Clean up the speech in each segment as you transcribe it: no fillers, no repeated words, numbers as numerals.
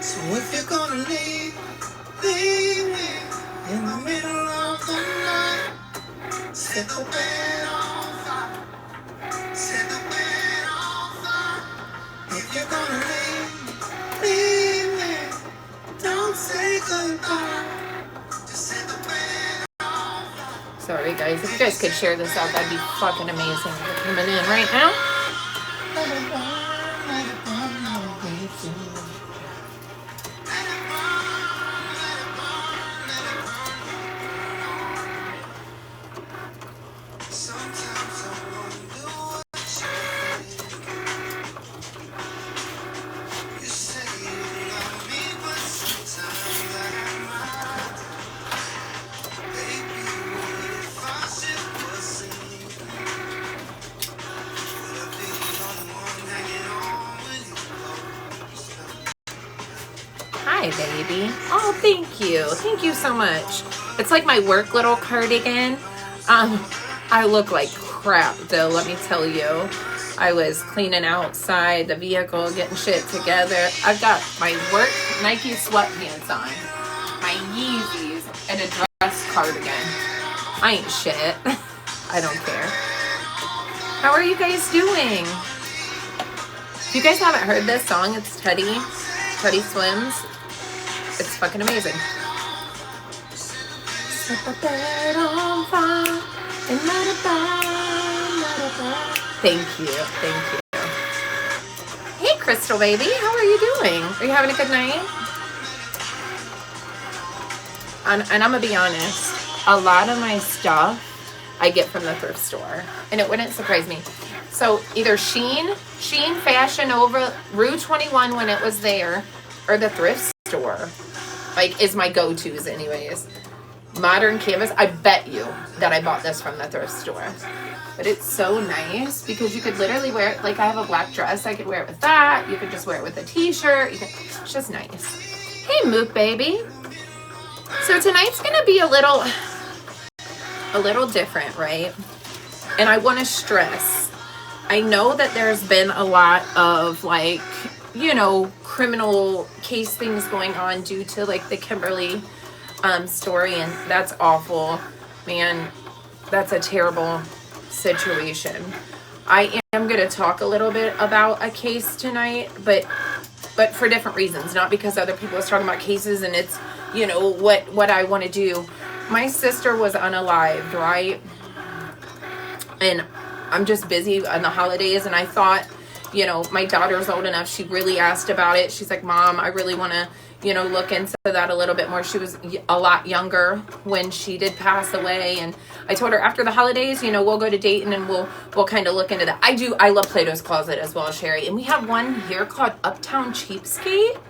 So if you're gonna leave, leave me in the middle of the night. Set the bed on fire. Set the bed on fire. If you're gonna leave me. Don't say goodbye. Just set the bed on fire. Sorry guys, if you guys could share this out, that'd be fucking amazing. We're coming in right now. Hi, baby. Oh, thank you. Thank you so much. It's like my work little cardigan. I look like crap, though, let me tell you. I was cleaning outside the vehicle, getting shit together. I've got my work Nike sweatpants on, my Yeezys, and a dress cardigan. I ain't shit. I don't care. How are you guys doing? If you guys haven't heard this song, it's Teddy Swims. It's fucking amazing. Set the bed on fire and let it burn, let it burn. Thank you. Hey, Crystal baby, how are you doing? Are you having a good night? And I'm gonna be honest, a lot of my stuff I get from the thrift store, and it wouldn't surprise me. So either Shein Fashion over Rue 21 when it was there, or the thrift store, like, is my go-tos anyways. Modern Canvas, I bet you that I bought this from the thrift store. But it's so nice because you could literally wear it, like I have a black dress, I could wear it with that. You could just wear it with a t-shirt. It's just nice. Hey, Mook baby. So tonight's gonna be a little different, right? And I want to stress, I know that there's been a lot of, like, you know, criminal case things going on due to, like, the Kimberly story, and that's awful, man. That's a terrible situation. I am going to talk a little bit about a case tonight, but for different reasons, not because other people are talking about cases and it's, you know, what I want to do. My sister was unalived, right? And I'm just busy on the holidays, and I thought, you know, my daughter's old enough. She really asked about it. She's like, Mom, I really want to, you know, look into that a little bit more. She was a lot younger when she did pass away. And I told her after the holidays, you know, we'll go to Dayton and we'll kind of look into that. I love Plato's Closet as well, Sherry. And we have one here called Uptown Cheapskate.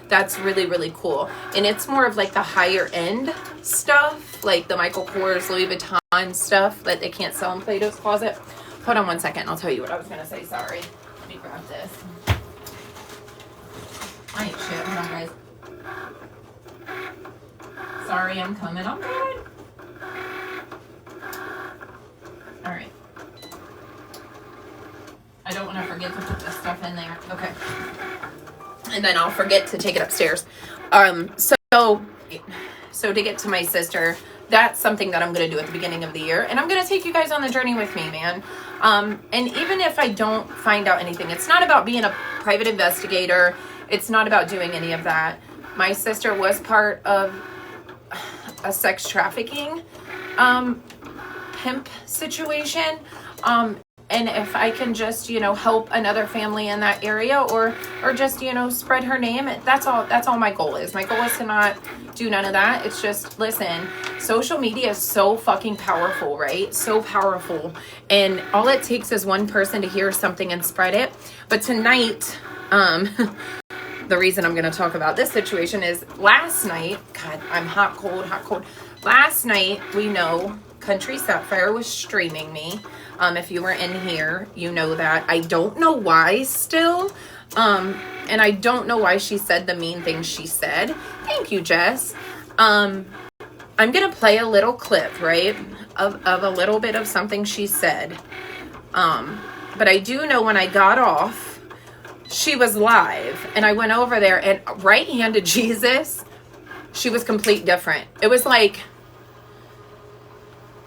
That's really, really cool. And it's more of like the higher end stuff, like the Michael Kors, Louis Vuitton stuff that they can't sell in Plato's Closet. Hold on one second. I'll tell you what I was going to say. Sorry. Let me grab this. I ain't shit. Hold on, guys. Sorry, I'm coming. I'm good. All right. I don't want to forget to put this stuff in there. Okay. And then I'll forget to take it upstairs. So to get to my sister, that's something that I'm going to do at the beginning of the year. And I'm going to take you guys on the journey with me, man. And even if I don't find out anything, it's not about being a private investigator. It's not about doing any of that. My sister was part of a sex trafficking pimp situation. And if I can just, you know, help another family in that area or just, you know, spread her name, that's all my goal is. My goal is to not do none of that. It's just, listen, social media is so fucking powerful, right? So powerful. And all it takes is one person to hear something and spread it. But tonight, the reason I'm going to talk about this situation is last night, God, I'm hot, cold. Last night, we know Country Sapphire was streaming me. If you were in here, you know that. I don't know why still. And I don't know why she said the mean things she said. Thank you, Jess. I'm going to play a little clip, right, of a little bit of something she said. But I do know when I got off, she was live, and I went over there, and right hand to Jesus, she was complete different. It was like,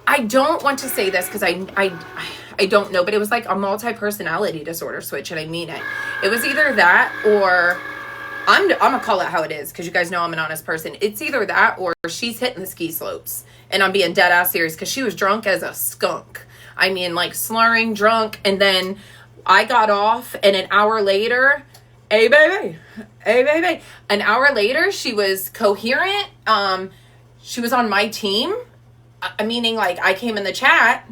I don't want to say this because I don't know, but it was like a multi-personality disorder switch, and I mean it. It was either that, or I'm gonna call it how it is, because you guys know I'm an honest person. It's either that or she's hitting the ski slopes, and I'm being dead ass serious, because she was drunk as a skunk. I mean, like slurring, drunk, and then I got off, and an hour later, hey baby, an hour later she was coherent. She was on my team, meaning like I came in the chat,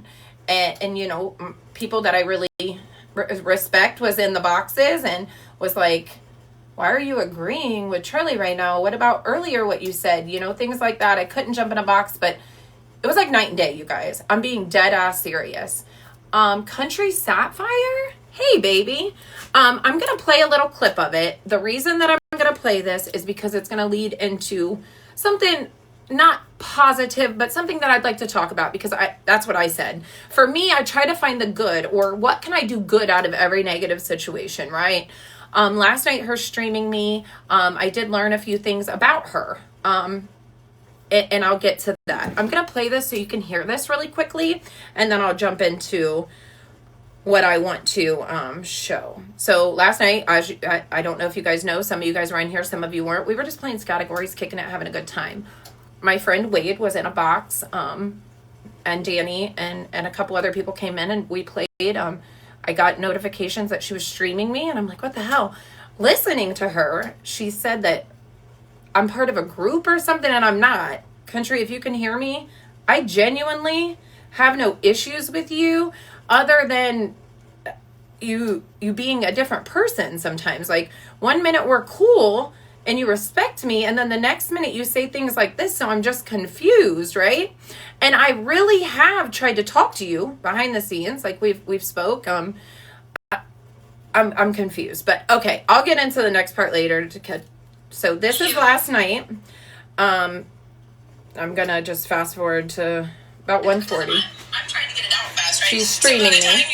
and you know, people that I really respect was in the boxes, and was like, why are you agreeing with Chaliegh right now? What about earlier what you said? You know, things like that. I couldn't jump in a box, but it was like night and day, you guys. I'm being dead ass serious. Country Sapphire? Hey, baby. I'm going to play a little clip of it. The reason that I'm going to play this is because it's going to lead into something not positive, but something that I'd like to talk about, because that's what I said. For me, I try to find the good, or what can I do good out of every negative situation, right? Last night, her streaming me, I did learn a few things about her. And I'll get to that. I'm going to play this so you can hear this really quickly, and then I'll jump into what I want to show. So last night, I don't know if you guys know, some of you guys were in here, some of you weren't. We were just playing categories, kicking it, having a good time. My friend Wade was in a box, and Danny and a couple other people came in, and we played. I got notifications that she was streaming me, and I'm like, what the hell? Listening to her, she said that I'm part of a group or something, and I'm not. Country, if you can hear me, I genuinely have no issues with you, other than you being a different person sometimes. Like, 1 minute we're cool and you respect me, and then the next minute you say things like this, so I'm just confused, right? And I really have tried to talk to you behind the scenes, like we've spoke. I'm confused, but okay, I'll get into the next part later. So this is last night. I'm gonna just fast forward to about 1:40. I'm trying to get it out fast, right? She's streaming me.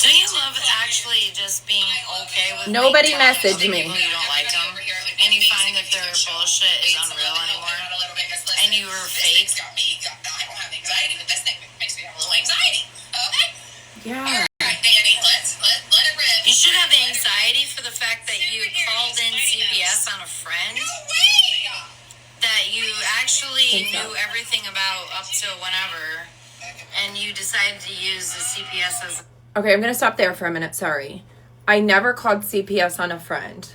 Don't you love actually just being okay with nobody message me? You don't like them, and you find that their bullshit is unreal anymore, and you were fake. I don't have anxiety, but this thing makes me have a little anxiety. Okay. Yeah. All right, Danny, let it rip. You should have anxiety for the fact that you called in CPS on a friend. No way. That you actually knew everything about up till whenever, and you decided to use the CPS as. Okay, I'm going to stop there for a minute. Sorry. I never called CPS on a friend.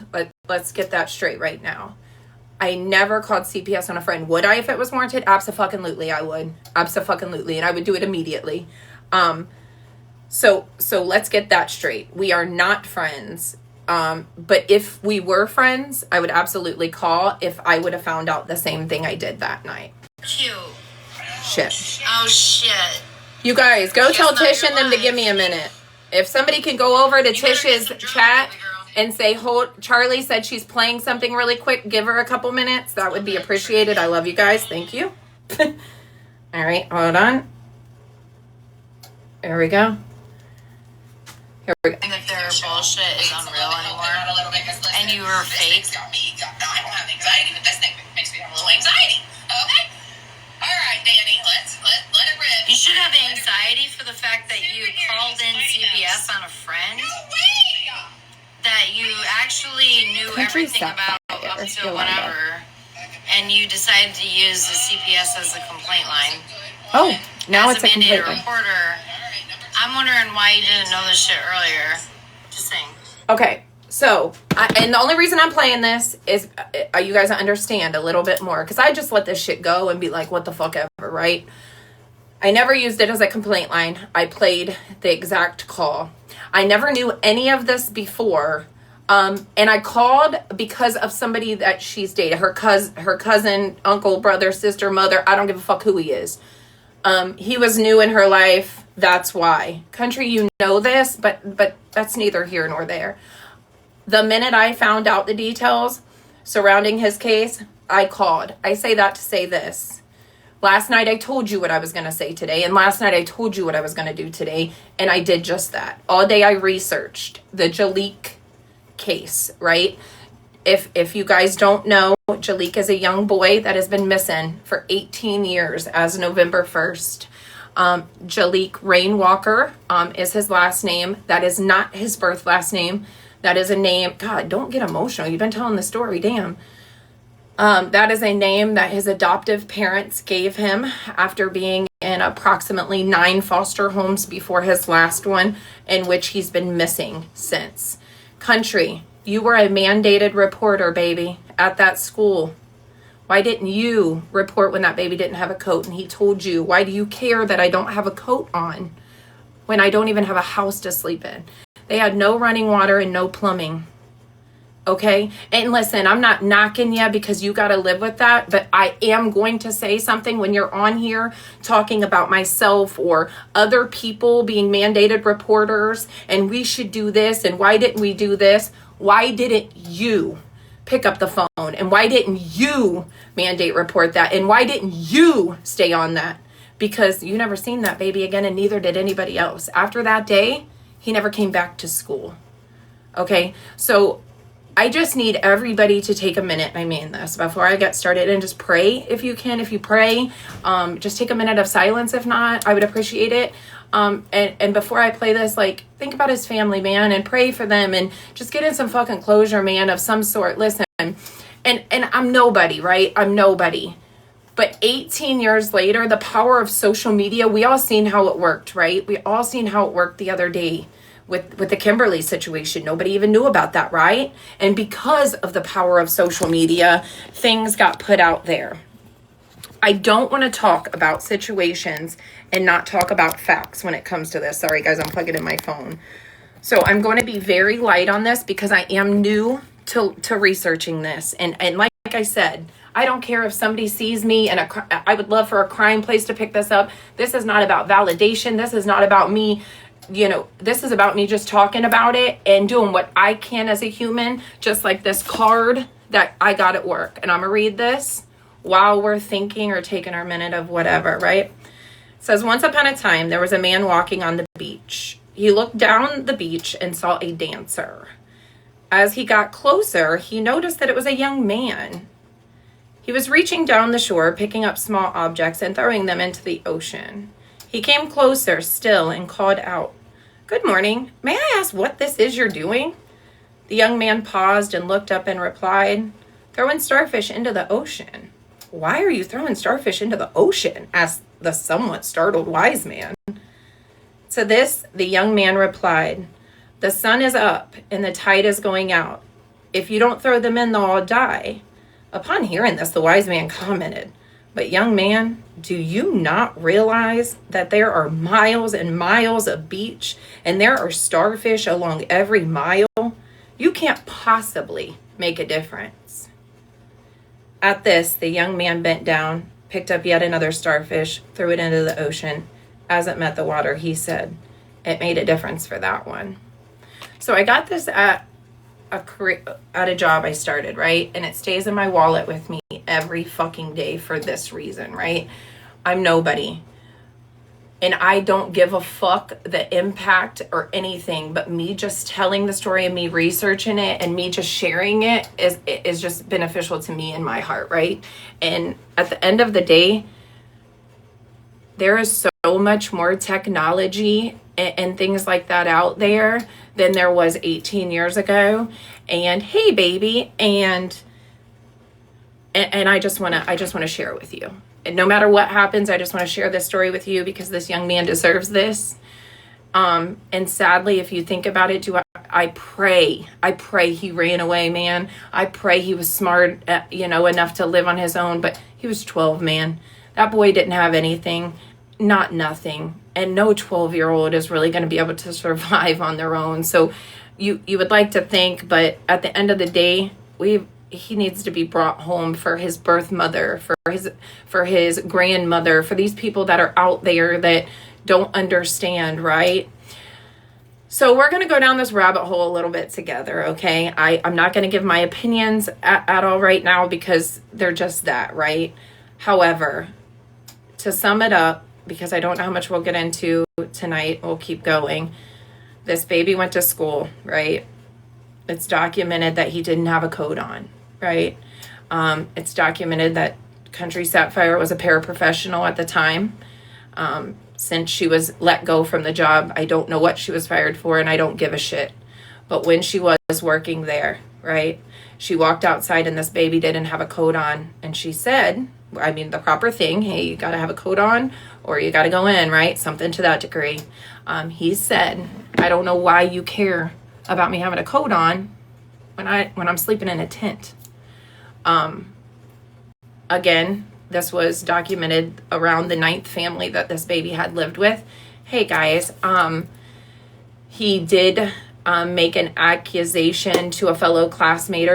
Let's get that straight right now. I never called CPS on a friend. Would I if it was warranted? Abso-fucking-lutely, I would. Abso-fucking-lutely, and I would do it immediately. So let's get that straight. We are not friends. But if we were friends, I would absolutely call if I would have found out the same thing I did that night. Cute. Shit. Oh, shit. You guys, go tell Tish and them to give me a minute. If somebody can go over to Tish's chat and say, hold, Charlie said she's playing something really quick, give her a couple minutes. That would be appreciated. I love you guys. Thank you. All right, hold on. There we go. Here we go. And that their bullshit is unreal anymore, and you were fake. I don't have anxiety, but this thing makes me have a little anxiety. Okay. All right, Danny, let it rip. You should have anxiety for the fact that you called in CPS on a friend. No way. That you actually knew everything about up to whatever, and you decided to use the CPS as a complaint line. Oh, now it's a complaint line. Reporter, I'm wondering why you didn't know this shit earlier. Just saying. Okay. So, and the only reason I'm playing this is you guys understand a little bit more, because I just let this shit go and be like, what the fuck ever, right? I never used it as a complaint line. I played the exact call. I never knew any of this before, and I called because of somebody that she's dated, her cousin, uncle, brother, sister, mother. I don't give a fuck who he is. He was new in her life. That's why. Country, you know this, but that's neither here nor there. The minute I found out the details surrounding his case, I called. I say that to say this. Last night I told you what I was going to say today, and last night I told you what I was going to do today, and I did just that. All day I researched the Chaliegh case, right? If you guys don't know, Chaliegh is a young boy that has been missing for 18 years as November 1st. Chaliegh Rainwalker is his last name. That is not his birth last name. That is a name. God, don't get emotional. You've been telling the story. Damn. That is a name that his adoptive parents gave him after being in approximately 9 foster homes before his last one, in which he's been missing since. Country, you were a mandated reporter, baby, at that school. Why didn't you report when that baby didn't have a coat and he told you? Why do you care that I don't have a coat on when I don't even have a house to sleep in? They had no running water and no plumbing. Okay. And listen, I'm not knocking you because you got to live with that, but I am going to say something when you're on here talking about myself or other people being mandated reporters and we should do this. And why didn't we do this? Why didn't you pick up the phone? And why didn't you mandate report that? And why didn't you stay on that? Because you never seen that baby again, and neither did anybody else. After that day, he never came back to school. Okay. So I just need everybody to take a minute, I mean this, before I get started, and just pray if you can. If you pray, just take a minute of silence. If not, I would appreciate it. And before I play this, like, think about his family, man, and pray for them, and just get in some fucking closure, man, of some sort. Listen, and I'm nobody, right? I'm nobody. But 18 years later, the power of social media, we all seen how it worked, right? We all seen how it worked the other day with the Kimberly situation. Nobody even knew about that, right? And because of the power of social media, things got put out there. I don't want to talk about situations and not talk about facts when it comes to this. Sorry, guys, I'm plugging in my phone. So I'm going to be very light on this because I am new to researching this. And like I said, I don't care if somebody sees me, and I would love for a crime place to pick this up. This is not about validation. This is not about me. This is about me just talking about it and doing what I can as a human, just like this card that I got at work. And I'm going to read this while we're thinking or taking our minute of whatever, right? It says, once upon a time, there was a man walking on the beach. He looked down the beach and saw a dancer. As he got closer, he noticed that it was a young man. He was reaching down the shore, picking up small objects and throwing them into the ocean. He came closer still and called out, "Good morning. May I ask what this is you're doing?" The young man paused and looked up and replied, "Throwing starfish into the ocean." "Why are you throwing starfish into the ocean?" asked the somewhat startled wise man. To this, the young man replied, "The sun is up and the tide is going out. If you don't throw them in, they'll all die." Upon hearing this, the wise man commented, "But young man, do you not realize that there are miles and miles of beach and there are starfish along every mile? You can't possibly make a difference." At this, the young man bent down, picked up yet another starfish, threw it into the ocean. As it met the water, he said, "It made a difference for that one." So I got this at a job I started, right? And it stays in my wallet with me every fucking day for this reason, right? I'm nobody. And I don't give a fuck the impact or anything, but me just telling the story and me researching it and me just sharing it is just beneficial to me in my heart, right? And at the end of the day, there is so much more technology and things like that out there than there was 18 years ago. And hey, baby, and I just want to share it with you. And no matter what happens, I just want to share this story with you because this young man deserves this. And sadly, if you think about it, I pray he ran away, man. I pray he was smart, enough to live on his own, but he was 12, man. That boy didn't have anything, not nothing. And no 12-year-old is really going to be able to survive on their own. So you would like to think, but at the end of the day, he needs to be brought home for his birth mother, for his grandmother, for these people that are out there that don't understand, right? So we're going to go down this rabbit hole a little bit together, okay? I'm not going to give my opinions at all right now because they're just that, right? However, to sum it up, because I don't know how much we'll get into tonight, we'll keep going. This baby went to school, right? It's documented that he didn't have a coat on, right? It's documented that Country Sapphire was a paraprofessional at the time. Since she was let go from the job, I don't know what she was fired for, and I don't give a shit. But when she was working there, right, she walked outside and this baby didn't have a coat on. And she said, I mean, the proper thing, hey, you got to have a coat on or you got to go in, right? Something to that degree. He said, I don't know why you care about me having a coat on when I'm sleeping in a tent. Again, this was documented around the 9th family that this baby had lived with. Hey guys, he did make an accusation to a fellow classmate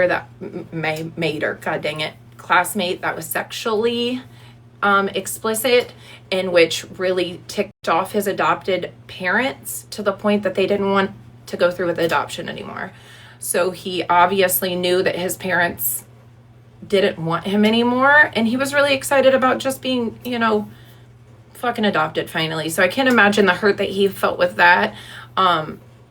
classmate that was sexually explicit, in which really ticked off his adopted parents to the point that they didn't want to go through with adoption anymore. So he obviously knew that his parents didn't want him anymore, and he was really excited about just being, fucking adopted finally. So I can't imagine the hurt that he felt with that.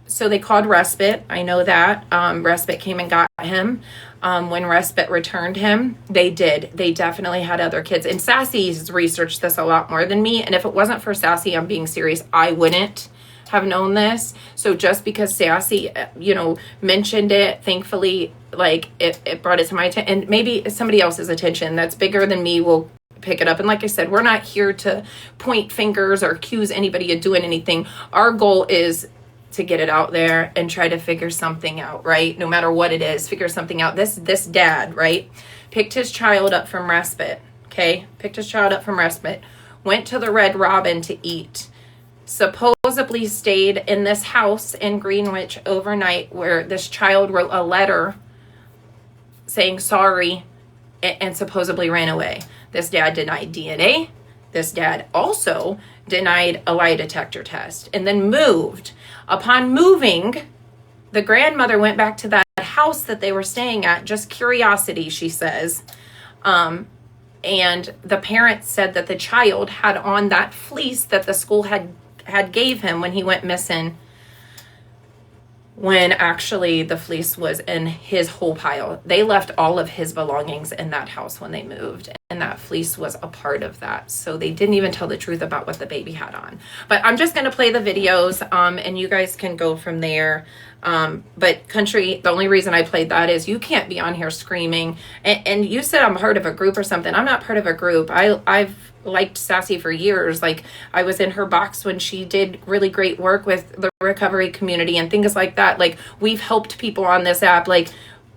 So they called Respite. I know that. Respite came and got him. When Respite returned him, they definitely had other kids. And Sassy's researched this a lot more than me. And if it wasn't for Sassy, I'm being serious, I wouldn't have known this. So just because Sassy, mentioned it, thankfully, like it brought it to my attention, and maybe somebody else's attention that's bigger than me will pick it up. And like I said, we're not here to point fingers or accuse anybody of doing anything. Our goal is to get it out there and try to figure something out, right? No matter what it is, figure something out. This dad, right, picked his child up from Respite, okay? Went to the Red Robin to eat, supposedly stayed in this house in Greenwich overnight, where this child wrote a letter saying sorry and supposedly ran away. This dad denied DNA. This dad also denied a lie detector test and then moved. Upon moving, the grandmother went back to that house that they were staying at, just curiosity, she says. And the parents said that the child had on that fleece that the school had gave him when he went missing, when actually the fleece was in his whole pile. They left all of his belongings in that house when they moved, and that fleece was a part of that. So they didn't even tell the truth about what the baby had on. But I'm just going to play the videos, and you guys can go from there. But Country, the only reason I played that is you can't be on here screaming. And you said I'm part of a group or something. I'm not part of a group. I've liked Sassy for years. Like, I was in her box when she did really great work with the recovery community and things like that. Like, we've helped people on this app. Like,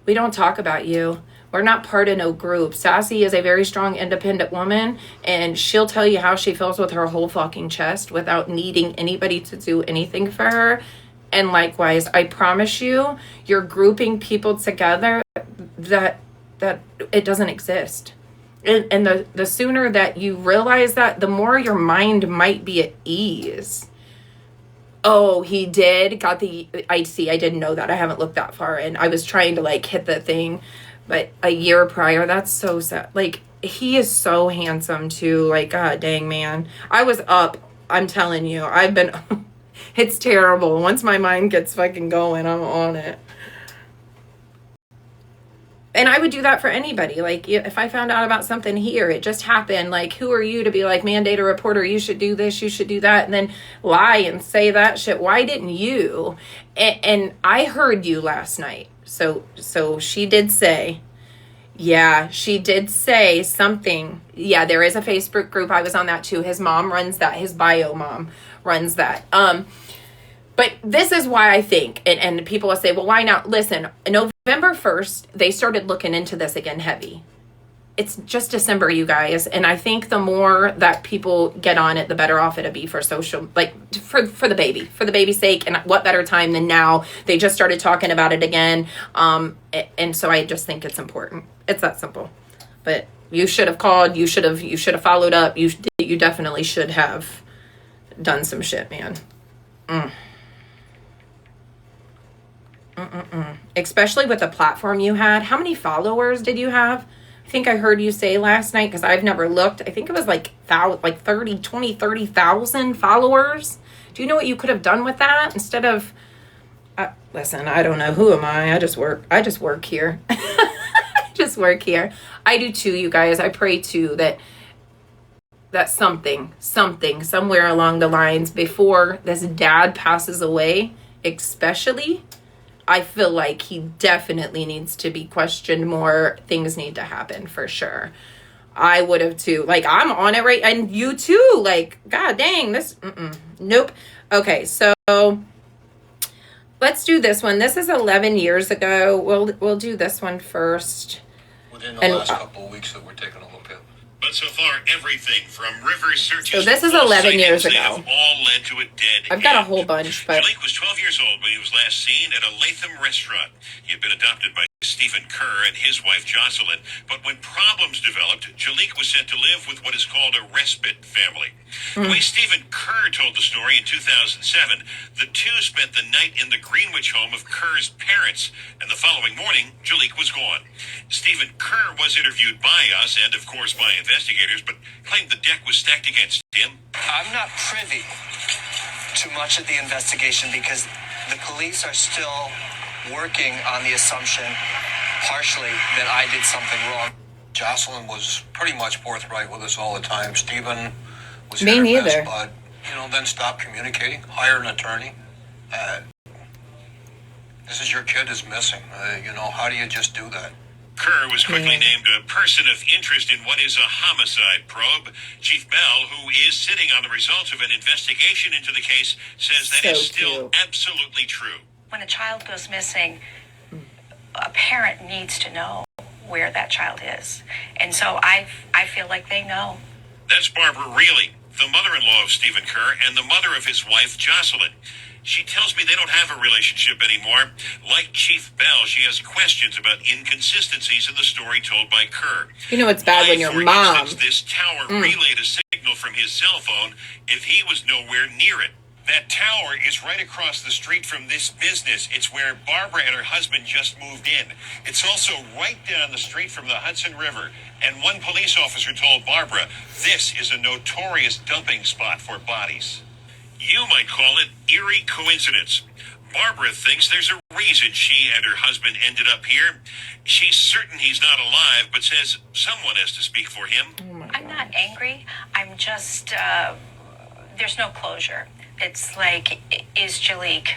we don't talk about you. We're not part of no group. Sassy is a very strong, independent woman, and she'll tell you how she feels with her whole fucking chest without needing anybody to do anything for her. And likewise, I promise you, you're grouping people together that it doesn't exist. And the sooner that you realize that, the more your mind might be at ease. Oh, he did? I see, I didn't know that. I haven't looked that far, and I was trying to, hit the thing. But a year prior, that's so sad. He is so handsome, too. God dang, man. I was up. I'm telling you. I've been... It's terrible. Once my mind gets fucking going, I'm on it. And I would do that for anybody. If I found out about something here, it just happened. Who are you to be mandate a reporter? You should do this, you should do that, and then lie and say that shit. Why didn't you? And I heard you last night. So she did say, yeah, she did say something. Yeah, there is a Facebook group. I was on that too. His mom runs that. His bio mom runs that. But this is why I think, and people will say, well, why not? Listen, November 1st, they started looking into this again heavy. It's just December, you guys. And I think the more that people get on it, the better off it'll be for social, for the baby's sake. And what better time than now? They just started talking about it again. And so I just think it's important. It's that simple. But you should have called. You should have followed up. You definitely should have done some shit, man. Especially with the platform you had. How many followers did you have? I think I heard you say last night, because I've never looked. I think it was like 30,000 followers. Do you know what you could have done with that instead of? Listen, I don't know. Who am I? I just work here. I just work here. I do too, you guys. I pray too that something somewhere along the lines before this dad passes away, especially, I feel like he definitely needs to be questioned more. Things need to happen for sure. I would have too. Like, I'm on it right, and you too. Like, god dang, this. Nope. Okay, so let's do this one. This is 11 years ago. We'll do this one first. Within the last couple of weeks that we're taking a look at. But so far, everything from river searches. So this is 11 years ago. All led to a dead I've got a whole bunch, but Chaliegh was 12 years old when he was last seen at a Latham restaurant. He had been adopted by Stephen Kerr and his wife Jocelyn, but when problems developed, Chaliegh was sent to live with what is called a respite family. The way Stephen Kerr told the story in 2007, the two spent the night in the Greenwich home of Kerr's parents, and the following morning, Chaliegh was gone. Stephen Kerr was interviewed by us and, of course, by investigators, but claimed the deck was stacked against him. I'm not privy to much of the investigation because the police are still working on the assumption, partially, that I did something wrong. Jocelyn was pretty much forthright with us all the time. Stephen was Me hit or neither. miss, but, then stopped communicating, hire an attorney. This is your kid is missing. How do you just do that? Kerr was quickly named a person of interest in what is a homicide probe. Chief Bell, who is sitting on the results of an investigation into the case, says that is still absolutely true. When a child goes missing, a parent needs to know where that child is. And so I feel like they know. That's Barbara Reilly, the mother-in-law of Stephen Kerr and the mother of his wife, Jocelyn. She tells me they don't have a relationship anymore. Like Chief Bell, she has questions about inconsistencies in the story told by Kerr. It's bad when your mom. Instance, this tower relayed a signal from his cell phone if he was nowhere near it. That tower is right across the street from this business. It's where Barbara and her husband just moved in. It's also right down the street from the Hudson River. And one police officer told Barbara, this is a notorious dumping spot for bodies. You might call it eerie coincidence. Barbara thinks there's a reason she and her husband ended up here. She's certain he's not alive, but says someone has to speak for him. I'm not angry. I'm just, there's no closure. It's like, is Chaliegh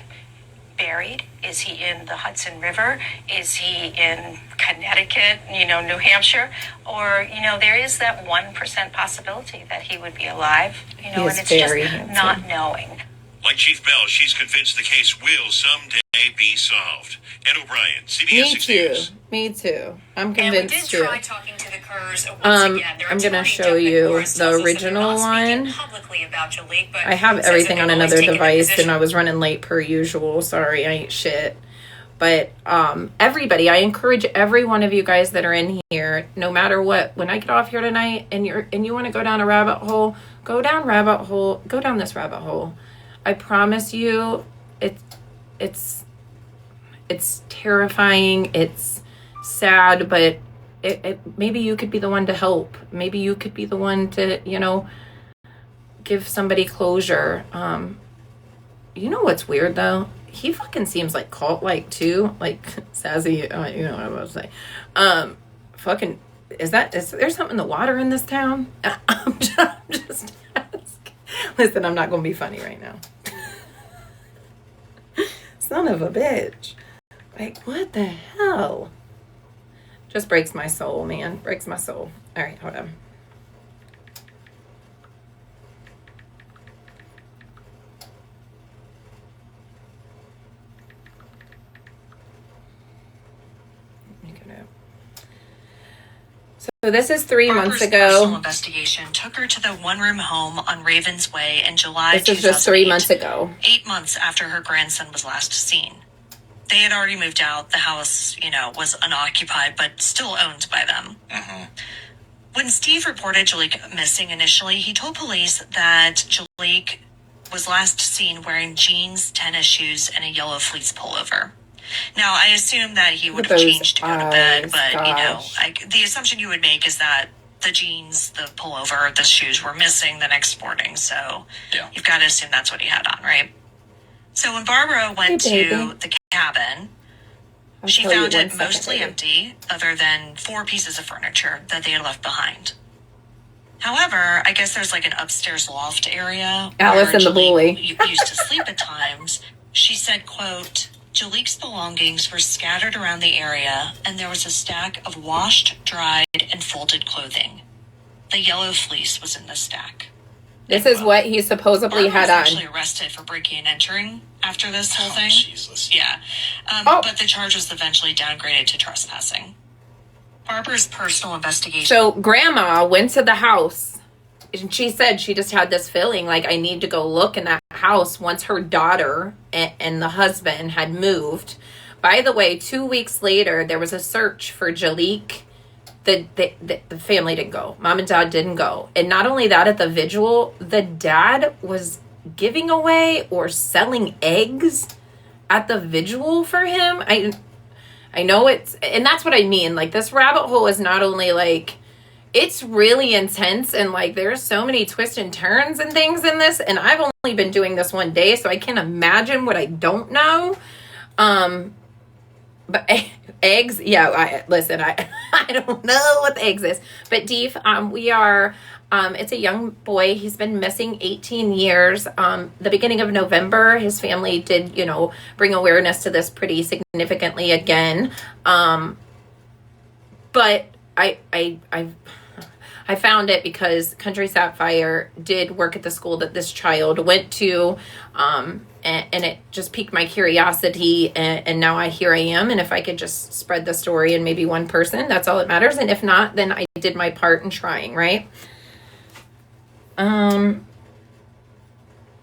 buried? Is he in the Hudson River? Is he in Connecticut, New Hampshire? Or, there is that 1% possibility that he would be alive, and it's just not knowing. Like Chief Bell, she's convinced the case will someday be solved. Ed O'Brien, CBS Me 6 too. News. Me too. I'm convinced too. And we did try talking to the Kerrs once again. Their I'm gonna attorney, show Doug you McMorris, the tells us that they're original not speaking one. publicly about Chaliegh, but I have says everything that on they've another always taken a device, position. and I was running late per usual. Sorry, I ain't shit. But everybody, I encourage every one of you guys that are in here, no matter what, when I get off here tonight and you want to go down a rabbit hole, go down this rabbit hole. I promise you, it's terrifying, it's sad, but it maybe you could be the one to help. Maybe you could be the one to, give somebody closure. What's weird though? He fucking seems like cult-like too, like sassy. What I was say. Fucking, is there something in the water in this town? I'm just asking. Listen, I'm not gonna be funny right now. Son of a bitch! Like, what the hell? Just breaks my soul, man. Breaks my soul. All right, hold on. So this is 3 months ago. Personal investigation took her to the one-room home on Ravens Way in July 2008. This is just 3 months ago. 8 months after her grandson was last seen. They had already moved out. The house, was unoccupied, but still owned by them. Mm-hmm. When Steve reported Chaliegh missing initially, he told police that Chaliegh was last seen wearing jeans, tennis shoes, and a yellow fleece pullover. Now, I assume that he would have those changed to go to bed, eyes, but, gosh. the assumption you would make is that the jeans, the pullover, the shoes were missing the next morning, so you've got to assume that's what he had on, right? So when Barbara went Hey, to baby. the cabin, I'll she tell you found one it second, mostly baby. empty, other than 4 pieces of furniture that they had left behind. However, I guess there's like an upstairs loft area Alice where and the Chaliegh bully. used to sleep at times. She said, quote, Jaliek's belongings were scattered around the area, and there was a stack of washed, dried, and folded clothing. The yellow fleece was in the stack. This is what he supposedly Barbara had was on. actually arrested for breaking and entering after this whole thing. Jesus. Yeah. But the charge was eventually downgraded to trespassing. Barbara's personal investigation. So grandma went to the house and she said she just had this feeling like I need to go look in that house once her daughter and the husband had moved. By the way, 2 weeks later, there was a search for Chaliegh. The family didn't go. Mom and dad didn't go. And not only that, at the vigil, the dad was giving away or selling eggs at the vigil for him. I know it's, and that's what I mean. Like, this rabbit hole is not only like, it's really intense, and like there's so many twists and turns and things in this, and I've only been doing this one day, so I can't imagine what I don't know. But eggs, yeah, listen, I don't know what the eggs is. But Deef, we are, it's a young boy. He's been missing 18 years. The beginning of November, his family did, bring awareness to this pretty significantly again. But I found it because Country Sapphire did work at the school that this child went to, and it just piqued my curiosity, and now here I am, and if I could just spread the story and maybe one person, that's all that matters, and if not, then I did my part in trying, right?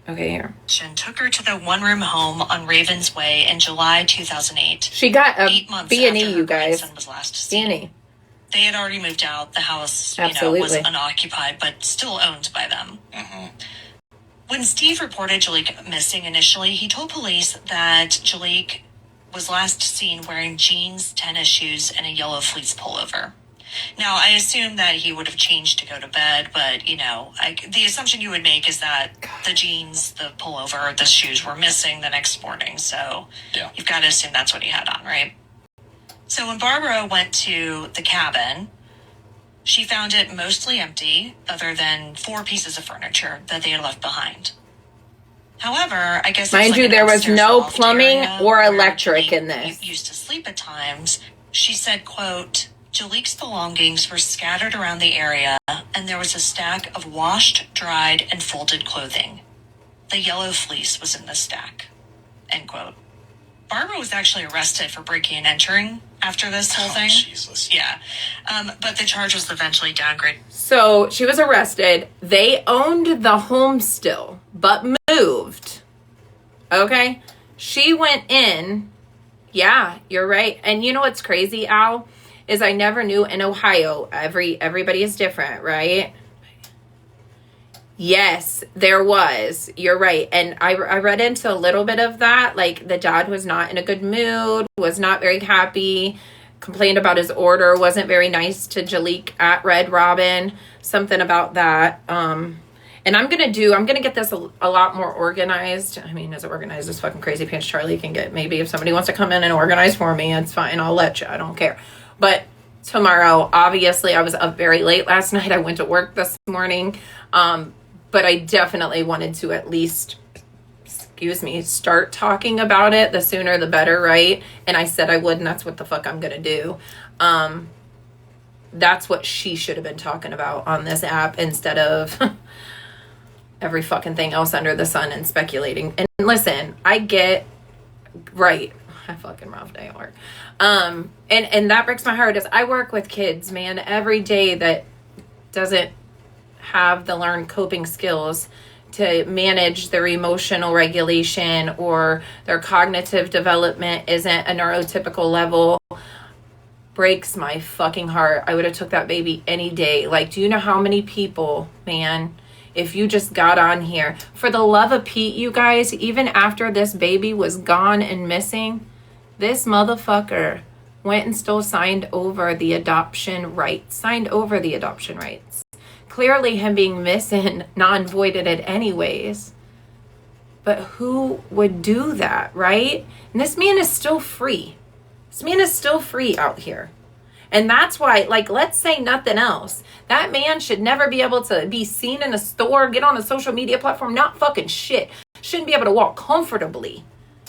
Okay, here. Took her to the one-room home on Ravens Way in July 2008. She got a 8 months B&E, after her you guys. grandson was last seen. B&E. They had already moved out. The house, Absolutely. was unoccupied, but still owned by them. Mm-hmm. When Steve reported Chaliegh missing initially, he told police that Chaliegh was last seen wearing jeans, tennis shoes, and a yellow fleece pullover. Now, I assume that he would have changed to go to bed, but, the assumption you would make is that the jeans, the pullover, the shoes were missing the next morning, so you've got to assume that's what he had on, right? So when Barbara went to the cabin, she found it mostly empty, other than 4 pieces of furniture that they had left behind. However, I guess mind you, there was no plumbing or electric in Chaliegh this. Used to sleep at times. She said, quote, Jaliek's belongings were scattered around the area, and there was a stack of washed, dried, and folded clothing. The yellow fleece was in the stack, end quote. Barbara was actually arrested for breaking and entering after this whole thing. Jesus. Yeah. But the charge was eventually downgraded. So she was arrested. They owned the home still, but moved. Okay? She went in. Yeah, you're right. And you know what's crazy, Al? Is I never knew in Ohio, everybody is different, right? Yes, there was. You're right. And I read into a little bit of that. Like, the dad was not in a good mood, was not very happy, complained about his order, wasn't very nice to Chaliegh at Red Robin, something about that. And I'm going to get this a lot more organized. I mean, as organized as fucking Crazy Pants Charlie can get. Maybe if somebody wants to come in and organize for me, it's fine. I'll let you. I don't care. But tomorrow, obviously, I was up very late last night. I went to work this morning. But I definitely wanted to at least, start talking about it. The sooner the better, right? And I said I would, and that's what the fuck I'm going to do. That's what she should have been talking about on this app instead of every fucking thing else under the sun and speculating. And listen, I get, right, I fucking rough day at work. And that breaks my heart is I work with kids, man, every day that doesn't have the learned coping skills to manage their emotional regulation, or their cognitive development isn't a neurotypical level. Breaks my fucking heart. I would have took that baby any day. Like, do you know how many people, man, if you just got on here, for the love of Pete, you guys, even after this baby was gone and missing, This motherfucker went and still signed over the adoption rights. Clearly him being missing non-voided it anyways. But who would do that, right? And this man is still free. This man is still free out here. And that's why, like, let's say nothing else. That man should never be able to be seen in a store, get on a social media platform, not fucking shit. Shouldn't be able to walk comfortably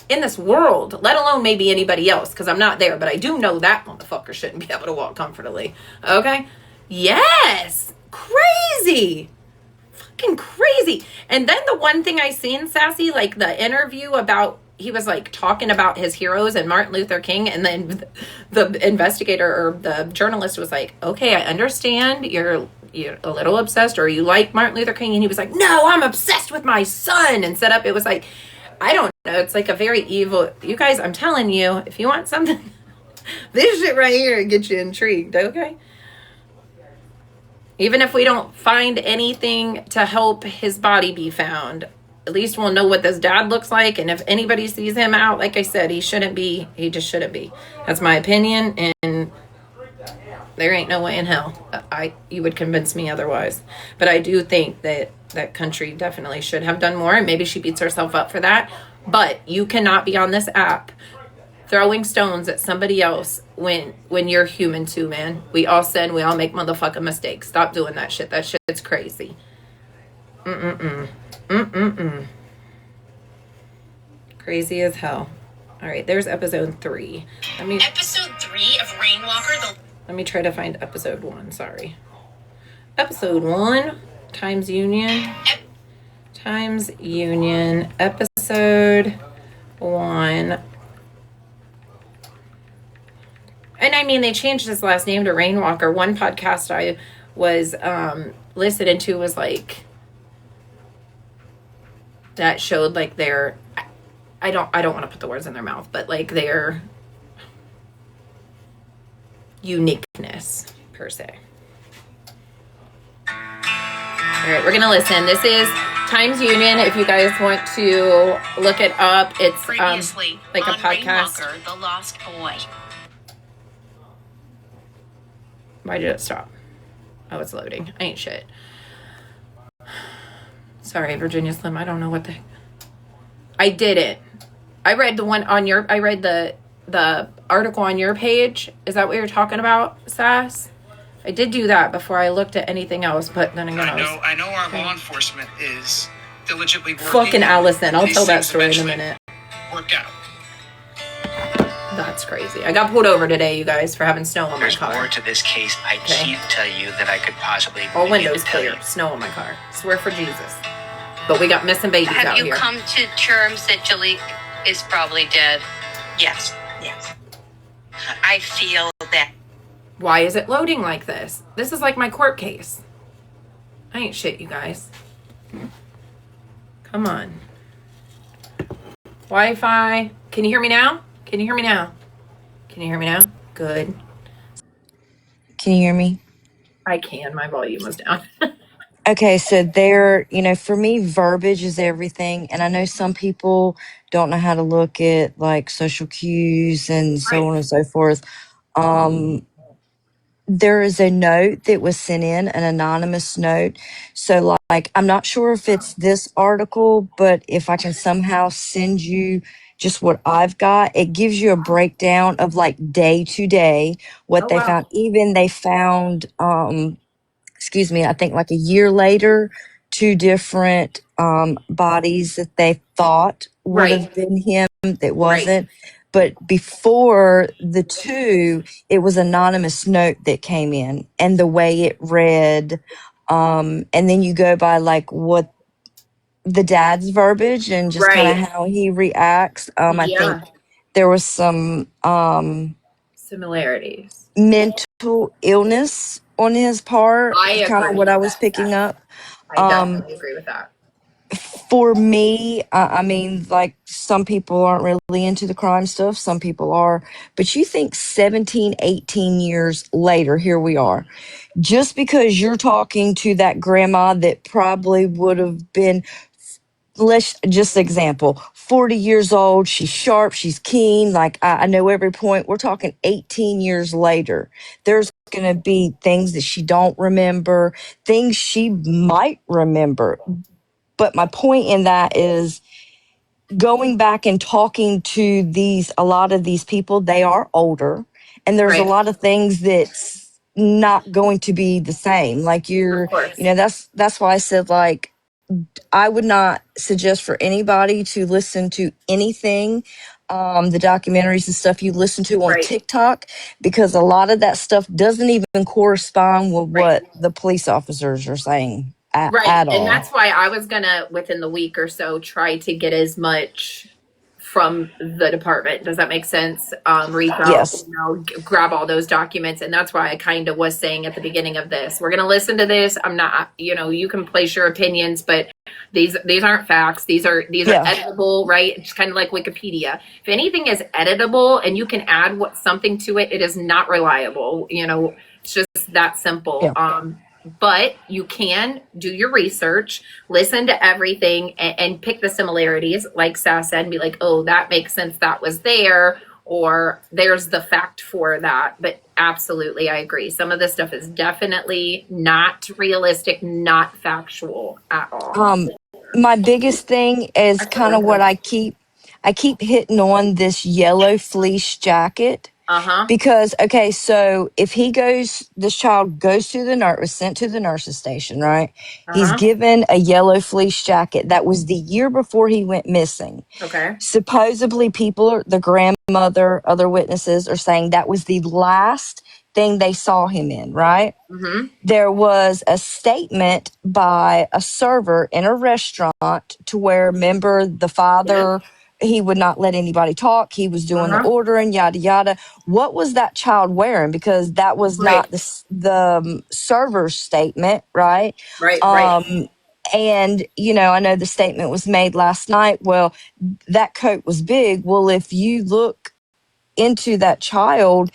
in this world, let alone maybe anybody else, because I'm not there, but I do know that motherfucker shouldn't be able to walk comfortably. Okay? Yes! Crazy! Fucking crazy. And then the one thing I seen, Sassy, like the interview about, he was like talking about his heroes and Martin Luther King, and then the investigator or the journalist was like, okay, I understand you're a little obsessed, or you like Martin Luther King, and he was like, no, I'm obsessed with my son, and set up, it was like, I don't know, it's like a very evil, you guys, I'm telling you, if you want something, this shit right here gets you intrigued, okay? Even if we don't find anything to help his body be found, at least we'll know what this dad looks like. And if anybody sees him out, like I said, he just shouldn't be. That's my opinion. And there ain't no way in hell you would convince me otherwise. But I do think that that country definitely should have done more. And maybe she beats herself up for that. But you cannot be on this app throwing stones at somebody else when you're human too, man. We all sin. We all make motherfucking mistakes. Stop doing that shit. That shit's crazy. Crazy as hell. All right, there's episode 3. Episode 3 of Rainwalker. Let me try to find episode 1. Sorry. Episode 1, Times Union. Episode 1. And I mean, they changed his last name to Rainwalker. One podcast I was listening to was like, that showed like their, I don't want to put the words in their mouth, but like their uniqueness per se. All right, we're gonna listen. This is Times Union. If you guys want to look it up, it's Previously like a on podcast. Rainwalker, the Lost Boy. Why did it stop? Oh, it's loading. I ain't shit. Sorry, Virginia Slim. I don't know what the... I didn't. I read the one on your... I read the article on your page. Is that what you're talking about, Sass? I did do that before I looked at anything else, but then again, I know our law enforcement is diligently working. Fucking Allison. I'll these tell that things story in a eventually minute. Work out. That's crazy. I got pulled over today, you guys, for having snow on my There's car. more to this case I can't tell you that I could possibly All begin windows to tell clear. you. Snow on my car. Swear for Jesus. But we got missing babies Have out you here. come to terms that Chaliegh is probably dead? Yes. I feel that Why is it loading like this? This is like my court case. I ain't shit, you guys. Come on. Wi-Fi. Can you hear me now? Can you hear me now? Can you hear me now? Good. Can you hear me? I can. My volume was down. Okay, so there, for me, verbiage is everything. And I know some people don't know how to look at like social cues and so on and so forth. There is a note that was sent in, an anonymous note. So like, I'm not sure if it's this article, but if I can somehow send you just what I've got, it gives you a breakdown of like day to day, what they found. Even they found, I think like a year later, 2 different bodies that they thought would have been him that wasn't. But before the 2, it was an anonymous note that came in, and the way it read, and then you go by like what the dad's verbiage and just kind of how he reacts. I think there was some similarities. Mental illness on his part. Kind of what I was picking up. I definitely agree with that. For me, I mean, like some people aren't really into the crime stuff. Some people are. But you think 17, 18 years later, here we are. Just because you're talking to that grandma that probably would have been let's just example 40 years old, she's sharp, she's keen, like I know every point. We're talking 18 years later, there's going to be things that she don't remember, things she might remember. But my point in that is going back and talking to a lot of these people. They are older, and there's a Right. lot of things that's not going to be the same. Like Of course. that's why I said, like, I would not suggest for anybody to listen to anything, the documentaries and stuff you listen to on Right. TikTok, because a lot of that stuff doesn't even correspond with Right. what the police officers are saying Right. at And all. that's why I was going to, within the week or so, try to get as much from the department. Does that make sense? Reach out, Yes. grab all those documents. And that's why I kind of was saying at the beginning of this, we're going to listen to this. I'm not, you can place your opinions, but these aren't facts. These are Yeah. editable, right? It's kind of like Wikipedia. If anything is editable and you can add something to it, it is not reliable. It's just that simple. Yeah. But you can do your research, listen to everything, and pick the similarities, like Sass said, and be like, oh, that makes sense. That was there, or there's the fact for that. But absolutely, I agree. Some of this stuff is definitely not realistic, not factual at all. My biggest thing is kind of what I keep hitting on this yellow fleece jacket. Uh-huh. Because, okay, so if this child goes to the nurse, was sent to the nurse's station, right? He's Uh-huh. given a yellow fleece jacket. That was the year before he went missing. Okay. Supposedly, the grandmother, other witnesses are saying that was the last thing they saw him in, right? Mm-hmm. There was a statement by a server in a restaurant to where, remember, the father, he would not let anybody talk. He was doing the Uh-huh. ordering, yada, yada. What was that child wearing? Because that was Right. not the server's statement, right? Right. Right. And, I know the statement was made last night. Well, that coat was big. Well, if you look into that child,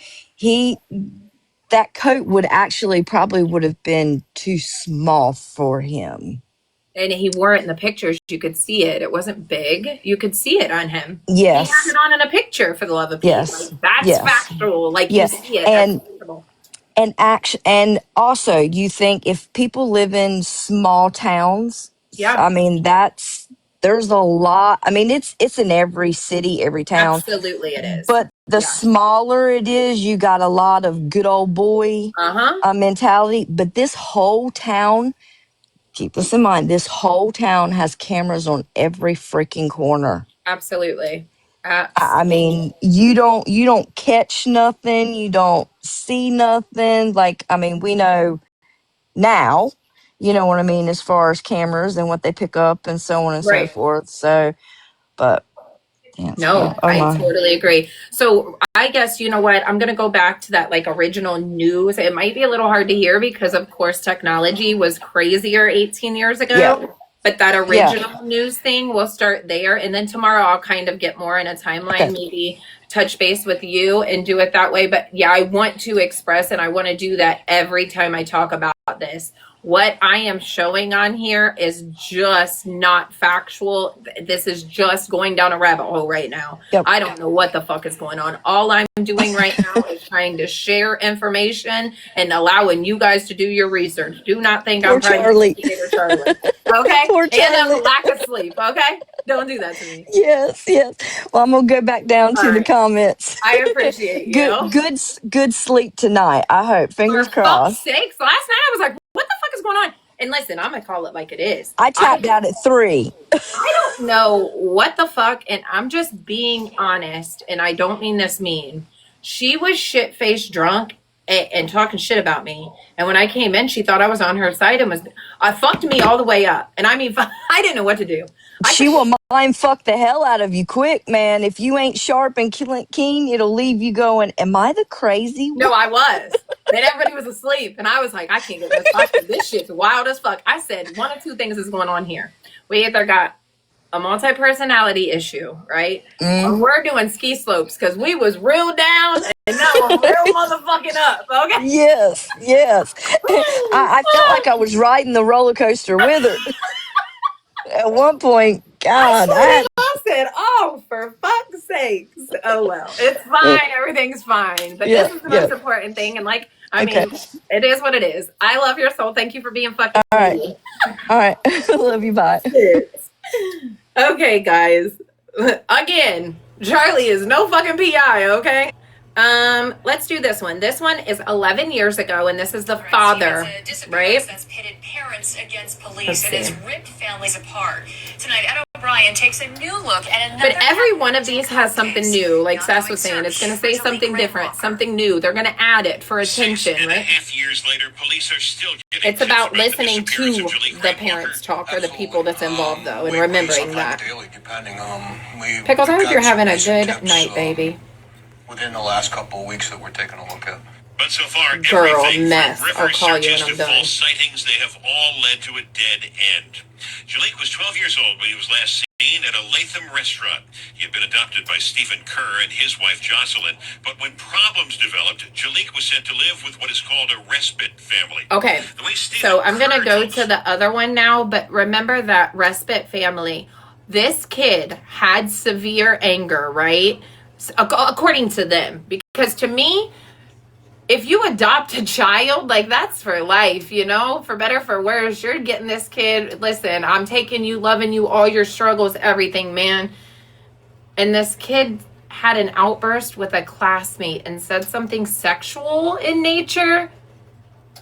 that coat probably would have been too small for him. And he wore it in the pictures. You could see it. It wasn't big. You could see it on him. Yes. He had it on in a picture, for the love of Pete. Yes. Like, that's Yes. factual. Like, Yeah. you see it. And That's factual. and also, you think if people live in small towns, Yeah. I mean, there's a lot. I mean, it's in every city, every town. Absolutely it is. But the smaller it is, you got a lot of good old boy Uh-huh. mentality. But this whole town, keep this in mind, this whole town has cameras on every freaking corner. Absolutely. I mean, you don't catch nothing, you don't see nothing. Like, I mean, we know now, you know what I mean, as far as cameras and what they pick up and so on and so Right. forth. So, but yeah, No, oh I my. totally agree. So I guess, you know what? I'm going to go back to that like original news. It might be a little hard to hear because, of course, technology was crazier 18 years ago. Yeah. But that original news thing, we'll start there. And then tomorrow I'll kind of get more in a timeline, Okay. maybe touch base with you and do it that way. But yeah, I want to express, and I want to do that every time I talk about this. What I am showing on here is just not factual. This is just going down a rabbit hole right now. Yep. I don't know what the fuck is going on. All I'm doing right now is trying to share information and allowing you guys to do your research. Do not think Poor I'm trying Charlie. to investigate Charlie. Okay? Poor And Charlie. a lack of sleep. Okay? Don't do that to me. Yes. Well, I'm gonna go back down to All the right. comments. I appreciate you. Good sleep tonight, I hope. For Fingers fuck's crossed. sakes, last night I was like, what the fuck is going on? And listen, I'm going to call it like it is. I tapped out at 3. I don't know what the fuck, and I'm just being honest, and I don't mean this mean. She was shit-faced drunk and talking shit about me. And when I came in, she thought I was on her side and fucked me all the way up. And I mean, I didn't know what to do. She will mind fuck the hell out of you quick, man. If you ain't sharp and keen, it'll leave you going, am I the crazy one? No, I was. Then everybody was asleep. And I was like, I can't get this. This shit's wild as fuck. I said, one of two things is going on here. We either got a multi-personality issue, right? Or we're doing ski slopes because we was real down and now we're real motherfucking up, okay? Yes. I felt like I was riding the roller coaster with her. At one point, God, I said, oh, for fuck's sakes. Oh, well, it's fine. Everything's fine. But this is the most important thing. And like, I mean, it is what it is. I love your soul. Thank you for being fucking all right. Love you. Bye. Okay, guys. Again, Charlie is no fucking PI, okay? Let's do this one. This one is 11 years ago, and this is the father, right? That's pitted parents against police and has ripped families apart. Tonight, Ed O'Brien takes a new look at another. But every one of these has something new. Like Sass was saying, it's going to say something different, something new. They're going to add it for attention, right? 6.5 years later, police are still getting It's about tips about the listening to disappearance of Chaliegh the Walker. parents talk or the people that's involved, though, and we remembering sometimes that. daily, depending Pickles, I hope got you're some having a recent good tips, night, baby. within the last couple of weeks that we're taking a look at. But so far, Girl, everything mess. from I'll river call you when searches I'm to done. false sightings, they have all led to a dead end. Chaliegh was 12 years old when he was last seen at a Latham restaurant. He had been adopted by Stephen Kerr and his wife Jocelyn, but when problems developed, Chaliegh was sent to live with what is called a respite family. Okay, The way Stephen so I'm going to Kerr go tells- to the other one now, but remember that respite family. This kid had severe anger, right? According to them. Because to me, if you adopt a child, like that's for life, you know, for better, for worse, you're getting this kid, listen, I'm taking you, loving you, all your struggles, everything, man. And this kid had an outburst with a classmate and said something sexual in nature.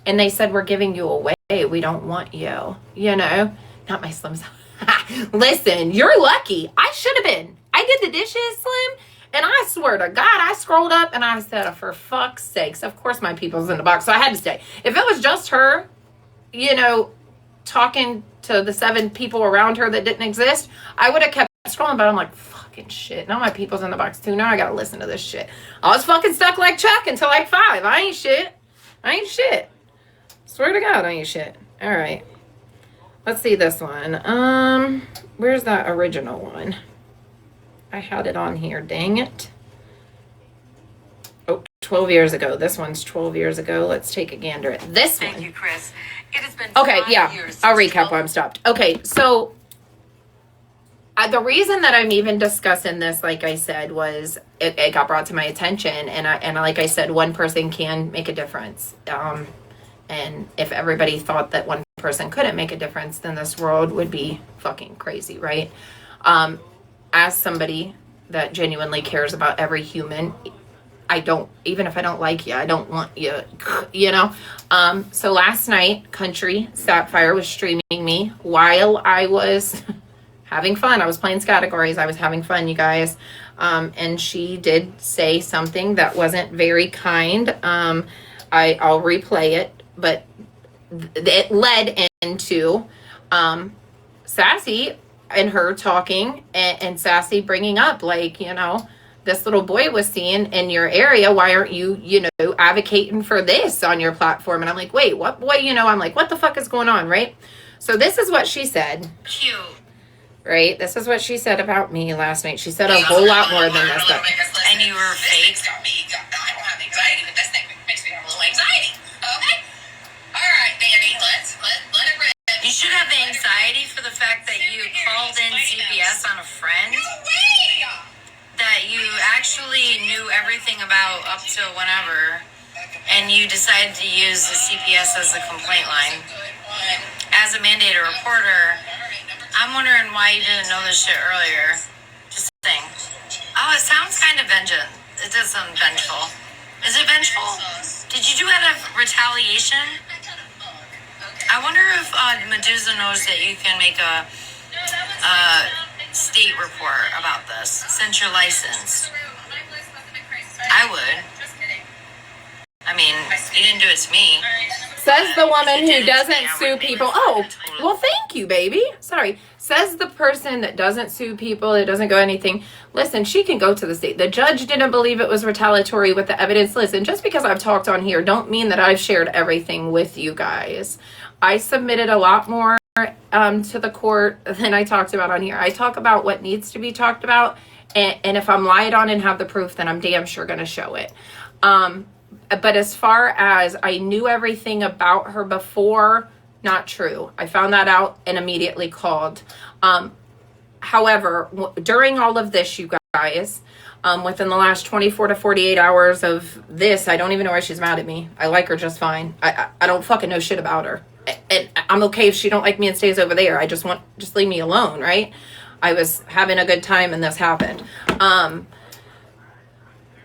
And they said, we're giving you away. We don't want you, you know, not my Slims. Listen, you're lucky. I should have been. I did the dishes, Slim. And I swear to God, I scrolled up and I said, for fuck's sakes, of course my people's in the box. So I had to stay. If it was just her, you know, talking to the 7 people around her that didn't exist, I would have kept scrolling. But I'm like, fucking shit. Now my people's in the box too. Now I got to listen to this shit. I was fucking stuck like Chuck until like 5. I ain't shit. I ain't shit. Swear to God, I ain't shit. All right. Let's see this one. Where's that original one? I had it on here. Dang it. Oh, 12 years ago. This one's 12 years ago. Let's take a gander at this one. Thank you, Chris. It has been Okay, 5 yeah. years I'll since recap why I'm stopped. Okay, so the reason that I'm even discussing this, like I said, was it got brought to my attention, and like I said, one person can make a difference. And if everybody thought that one person couldn't make a difference, then this world would be fucking crazy, right? As somebody that genuinely cares about every human, I don't, even if I don't like you, I don't want you, you know? So last night, Country Sapphire was streaming me while I was having fun. I was playing categories. I was having fun, you guys. And she did say something that wasn't very kind. I'll replay it, but it led into Sassy and her talking, and Sassy bringing up, like, you know, this little boy was seen in your area. Why aren't you, you know, advocating for this on your platform? And I'm like, wait, what boy? You know, I'm like, what the fuck is going on, right? So this is what she said. Cute. Right? This is what she said about me last night. She said a whole lot more than this. But And you were fake. I don't have anxiety, but this thing makes me have a little anxiety. Okay? All right, Danny, let it rip. You should have anxiety for the fact that you called in CPS on a friend No way! that you actually knew everything about up to whenever, and you decided to use the CPS as the complaint line. As a mandated reporter, I'm wondering why you didn't know this shit earlier. Just saying. Oh, it sounds kind of vengeant. It does sound vengeful. Is it vengeful? Did you do it out of retaliation? I wonder if Medusa knows that you can make a state report about this since you're licensed. I would. I mean, you didn't do it to me. says the woman who doesn't sue people. Oh, well, thank you, baby. Sorry. Says the person that doesn't sue people, it doesn't go anything. Listen, she can go to the state. The judge didn't believe it was retaliatory with the evidence. Listen, just because I've talked on here don't mean that I've shared everything with you guys. I submitted a lot more to the court than I talked about on here. I talk about what needs to be talked about, and if I'm lied on and have the proof, then I'm damn sure going to show it. But as far as I knew everything about her before, not true. I found that out and immediately called. However, during all of this, you guys, within the last 24 to 48 hours of this, I don't even know why she's mad at me. I like her just fine. I don't fucking know shit about her. And I'm okay if she don't like me and stays over there. just leave me alone, right? I was having a good time and this happened.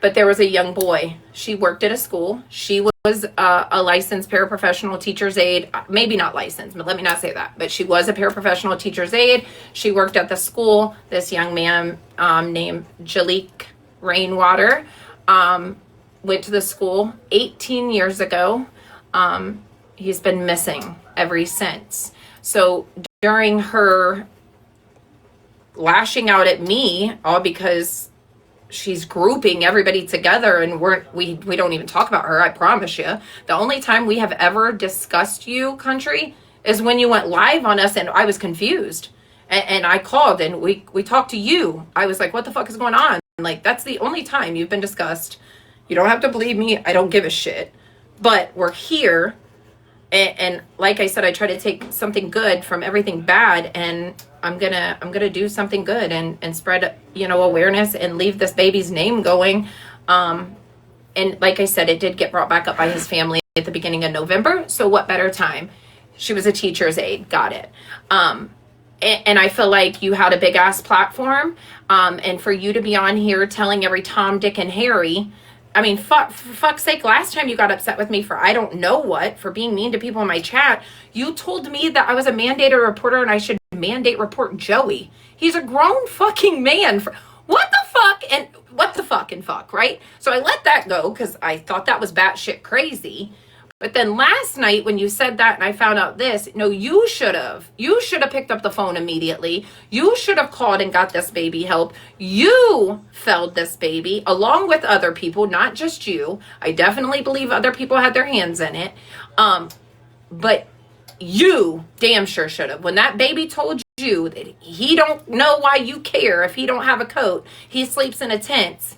But there was a young boy. She worked at a school. She was a licensed paraprofessional teacher's aide. Maybe not licensed, but let me not say that. But she was a paraprofessional teacher's aide. She worked at the school. This young man named Chaliegh Rainwater went to the school 18 years ago. He's been missing ever since. So during her lashing out at me, all because she's grouping everybody together and we don't even talk about her, I promise you. The only time we have ever discussed you, country, is when you went live on us and I was confused. And I called and we talked to you. I was like, what the fuck is going on? Like, that's the only time you've been discussed. You don't have to believe me. I don't give a shit. But we're here. And like I said, I try to take something good from everything bad, and I'm gonna do something good and spread, awareness and leave this baby's name going. And like I said, it did get brought back up by his family at the beginning of November. So what better time? She was a teacher's aide. Got it. And I feel like you had a big ass platform. And for you to be on here telling every Tom, Dick, and Harry, I mean, for fuck's sake, last time you got upset with me for I don't know what, for being mean to people in my chat, you told me that I was a mandated reporter and I should mandate report Joey. He's a grown fucking man. What the fuck and what the fucking fuck, right? So I let that go because I thought that was batshit crazy. But then last night when you said that and I found out this, no, you should have picked up the phone immediately. You should have called and got this baby help. You felled this baby along with other people, not just you. I definitely believe other people had their hands in it. But you damn sure should have. When that baby told you that he don't know why you care if he don't have a coat, he sleeps in a tent.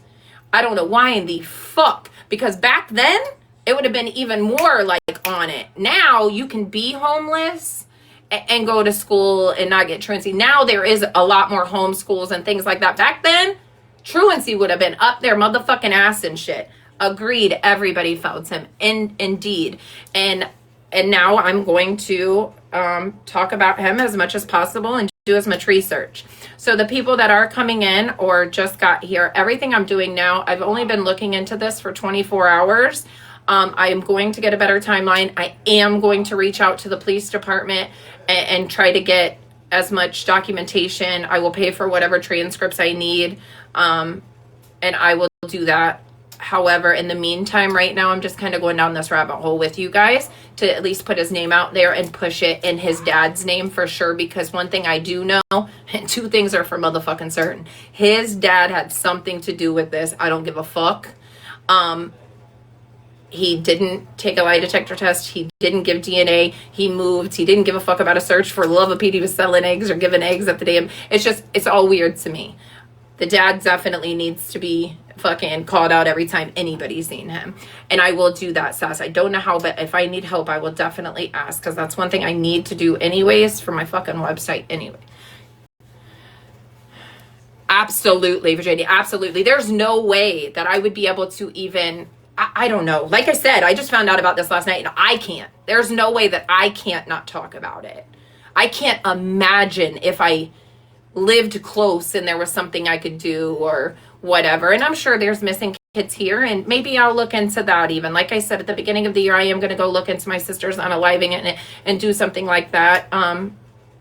I don't know why in the fuck. Because back then, it would have been even more like on it. Now you can be homeless and go to school and not get truancy. Now there is a lot more homeschools and things like that. Back then, truancy would have been up their motherfucking ass and shit. Agreed. Everybody felt him. Indeed. And now I'm going to talk about him as much as possible and do as much research. So the people that are coming in or just got here, everything I'm doing now, I've only been looking into this for 24 hours. I am going to get a better timeline. I am going to reach out to the police department and try to get as much documentation. I will pay for whatever transcripts I need, and I will do that. However, in the meantime, right now, I'm just kind of going down this rabbit hole with you guys to at least put his name out there and push it in his dad's name for sure. Because one thing I do know, and two things are for motherfucking certain. His dad had something to do with this. I don't give a fuck. He didn't take a lie detector test. He didn't give DNA. He moved. He didn't give a fuck about a search for love of Pete. He was selling eggs or giving eggs at the damn. It's all weird to me. The dad definitely needs to be fucking called out every time anybody's seen him. And I will do that, Sass. I don't know how, but if I need help, I will definitely ask. Because that's one thing I need to do anyways for my fucking website anyway. Absolutely, Virginia. Absolutely. There's no way that I would be able to even... I don't know. Like I said, I just found out about this last night and I can't. There's no way that I can't not talk about it. I can't imagine if I lived close and there was something I could do or whatever. And I'm sure there's missing kids here and maybe I'll look into that even. Like I said, at the beginning of the year, I am going to go look into my sister's unaliving it and do something like that.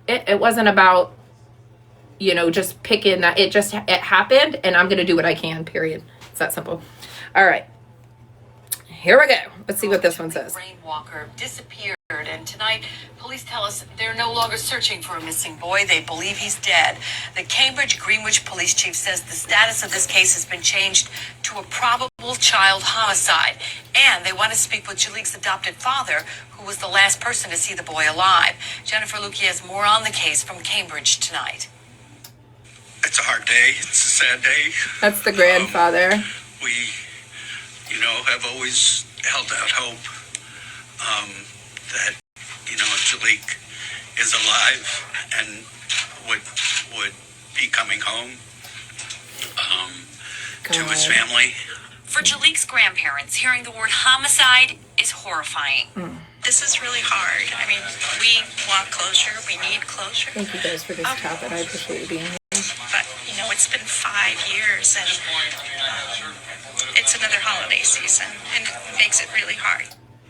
It wasn't about, just picking that. It happened and I'm going to do what I can, period. It's that simple. All right. Here we go. Let's see what this one says. Rainwalker disappeared, and tonight police tell us they're no longer searching for a missing boy. They believe he's dead. The Cambridge Greenwich police chief says the status of this case has been changed to a probable child homicide, and they want to speak with Chalieigh's adopted father, who was the last person to see the boy alive. Jennifer Lukey has more on the case from Cambridge tonight. It's a hard day. It's a sad day. That's the grandfather. We have always held out hope that, Chaliegh is alive and would he coming home to his family. For Chalieigh's grandparents, hearing the word homicide is horrifying. This is really hard. I mean, we want closure. We need closure. Thank you guys for this topic. I appreciate you being here. But, it's been 5 years, and it's another holiday season, and it makes it really hard.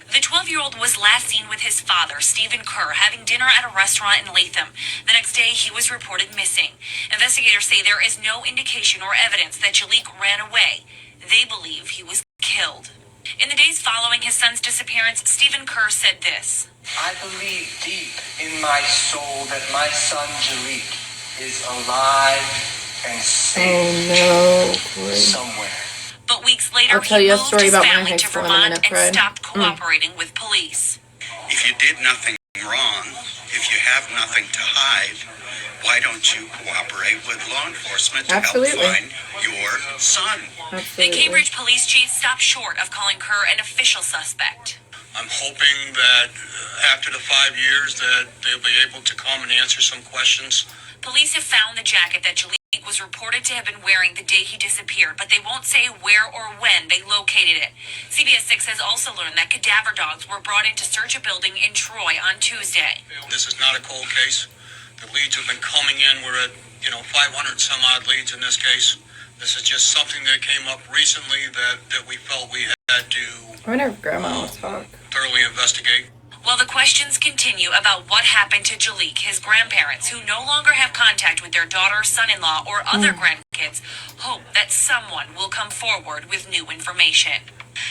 The 12-year-old was last seen with his father, Stephen Kerr, having dinner at a restaurant in Latham. The next day, he was reported missing. Investigators say there is no indication or evidence that Chaliegh ran away. They believe he was killed. In the days following his son's disappearance, Stephen Kerr said this. I believe deep in my soul that my son Chaliegh is alive and safe somewhere. But weeks later, I'll tell he you a moved story his about my family high to school in a Vermont minute, and Fred. stopped cooperating with police. If you did nothing wrong, if you have nothing to hide, why don't you cooperate with law enforcement to Absolutely. help find your son? The Cambridge police chief stopped short of calling Kerr an official suspect. I'm hoping that after the 5 years that they'll be able to come and answer some questions. Police have found the jacket that Chaliegh was reported to have been wearing the day he disappeared, but they won't say where or when they located it. CBS 6 has also learned that cadaver dogs were brought in to search a building in Troy on Tuesday. This is not a cold case. The leads have been coming in. We're at, 500 some odd leads in this case. This is just something that came up recently that we felt we had to I wonder if Grandma will talk. thoroughly investigate. While the questions continue about what happened to Chaliegh, his grandparents, who no longer have contact with their daughter, son-in-law, or other grandkids, hope that someone will come forward with new information.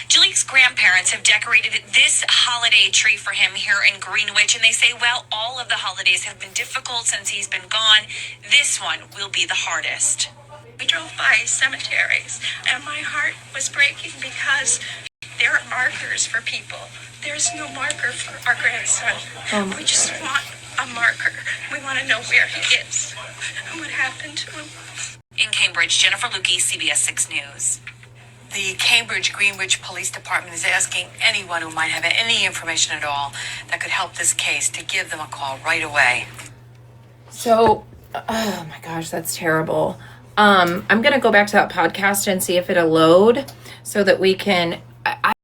Chalieigh's grandparents have decorated this holiday tree for him here in Greenwich, and they say, well, all of the holidays have been difficult since he's been gone. This one will be the hardest. We drove by cemeteries, and my heart was breaking because there are markers for people. There's no marker for our grandson. We just want a marker. We want to know where he is and what happened to him. In Cambridge, Jennifer Lukey, CBS 6 News. The Cambridge Greenwich Police Department is asking anyone who might have any information at all that could help this case to give them a call right away. So, oh my gosh, that's terrible. I'm going to go back to that podcast and see if it'll load so that we can...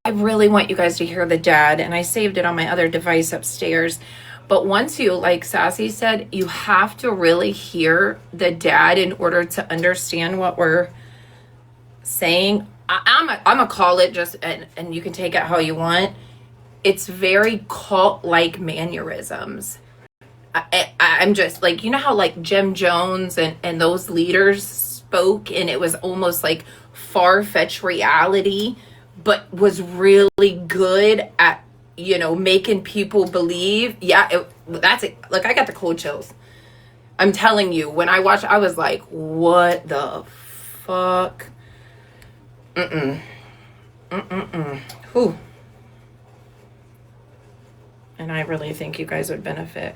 I really want you guys to hear the dad, and I saved it on my other device upstairs. But once you, like Sassy said, you have to really hear the dad in order to understand what we're saying. I'm gonna call it just, and you can take it how you want. It's very cult-like mannerisms. I'm just like, how like Jim Jones and those leaders spoke, and it was almost like far-fetched reality, but was really good at, making people believe. Yeah, that's it. Like, I got the cold chills. I'm telling you, when I watched, I was like, what the fuck? Whew. And I really think you guys would benefit.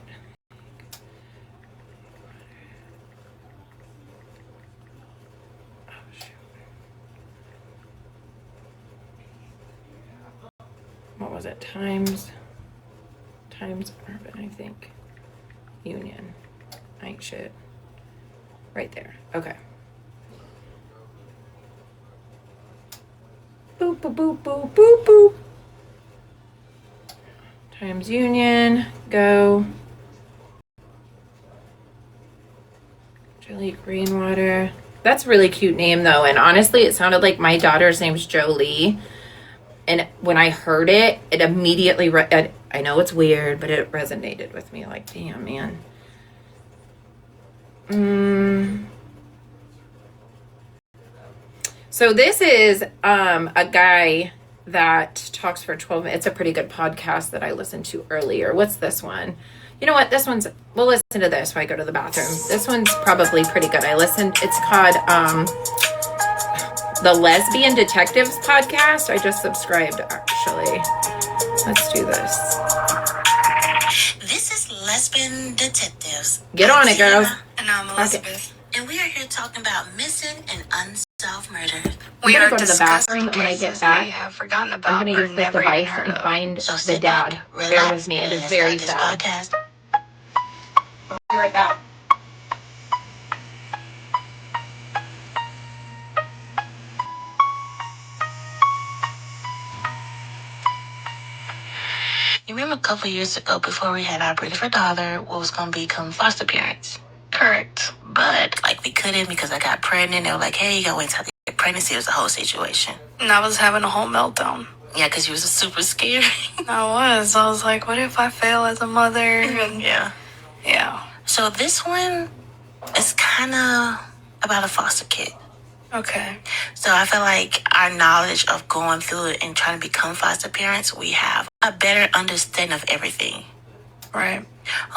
What was it? Times Urban, I think. Union. I ain't shit. Right there. Okay. Boop, boop, boop, boop, boop, boop. Times Union. Go. Chaliegh Greenwater. That's a really cute name, though. And honestly, it sounded like my daughter's name's Jolie. And when I heard it, it immediately, I know it's weird, but it resonated with me. Like, damn, man. So this is a guy that talks for 12 minutes. It's a pretty good podcast that I listened to earlier. What's this one? You know what? We'll listen to this when I go to the bathroom. This one's probably pretty good. It's called the Lesbian Detectives podcast. I just subscribed, actually. Let's do this. This is Lesbian Detectives. Get on it, girls. And I'm Elizabeth. Okay. And we are here talking about missing and unsolved murders. I'm going to go to the bathroom when I get back. Have forgotten about I'm going to use this device and find the dad. Bear with me. It is very sad. I'll be right back. You remember a couple years ago, before we had our beautiful daughter, what was going to become foster parents? Correct. But, like, we couldn't because I got pregnant. They were like, hey, you got to wait until I get pregnancy. It was a whole situation. And I was having a whole meltdown. Yeah, because you was super scared. I was like, what if I fail as a mother? Yeah. Yeah. So this one is kind of about a foster kid. Okay. So I feel like our knowledge of going through it and trying to become foster parents, we have a better understanding of everything. Right.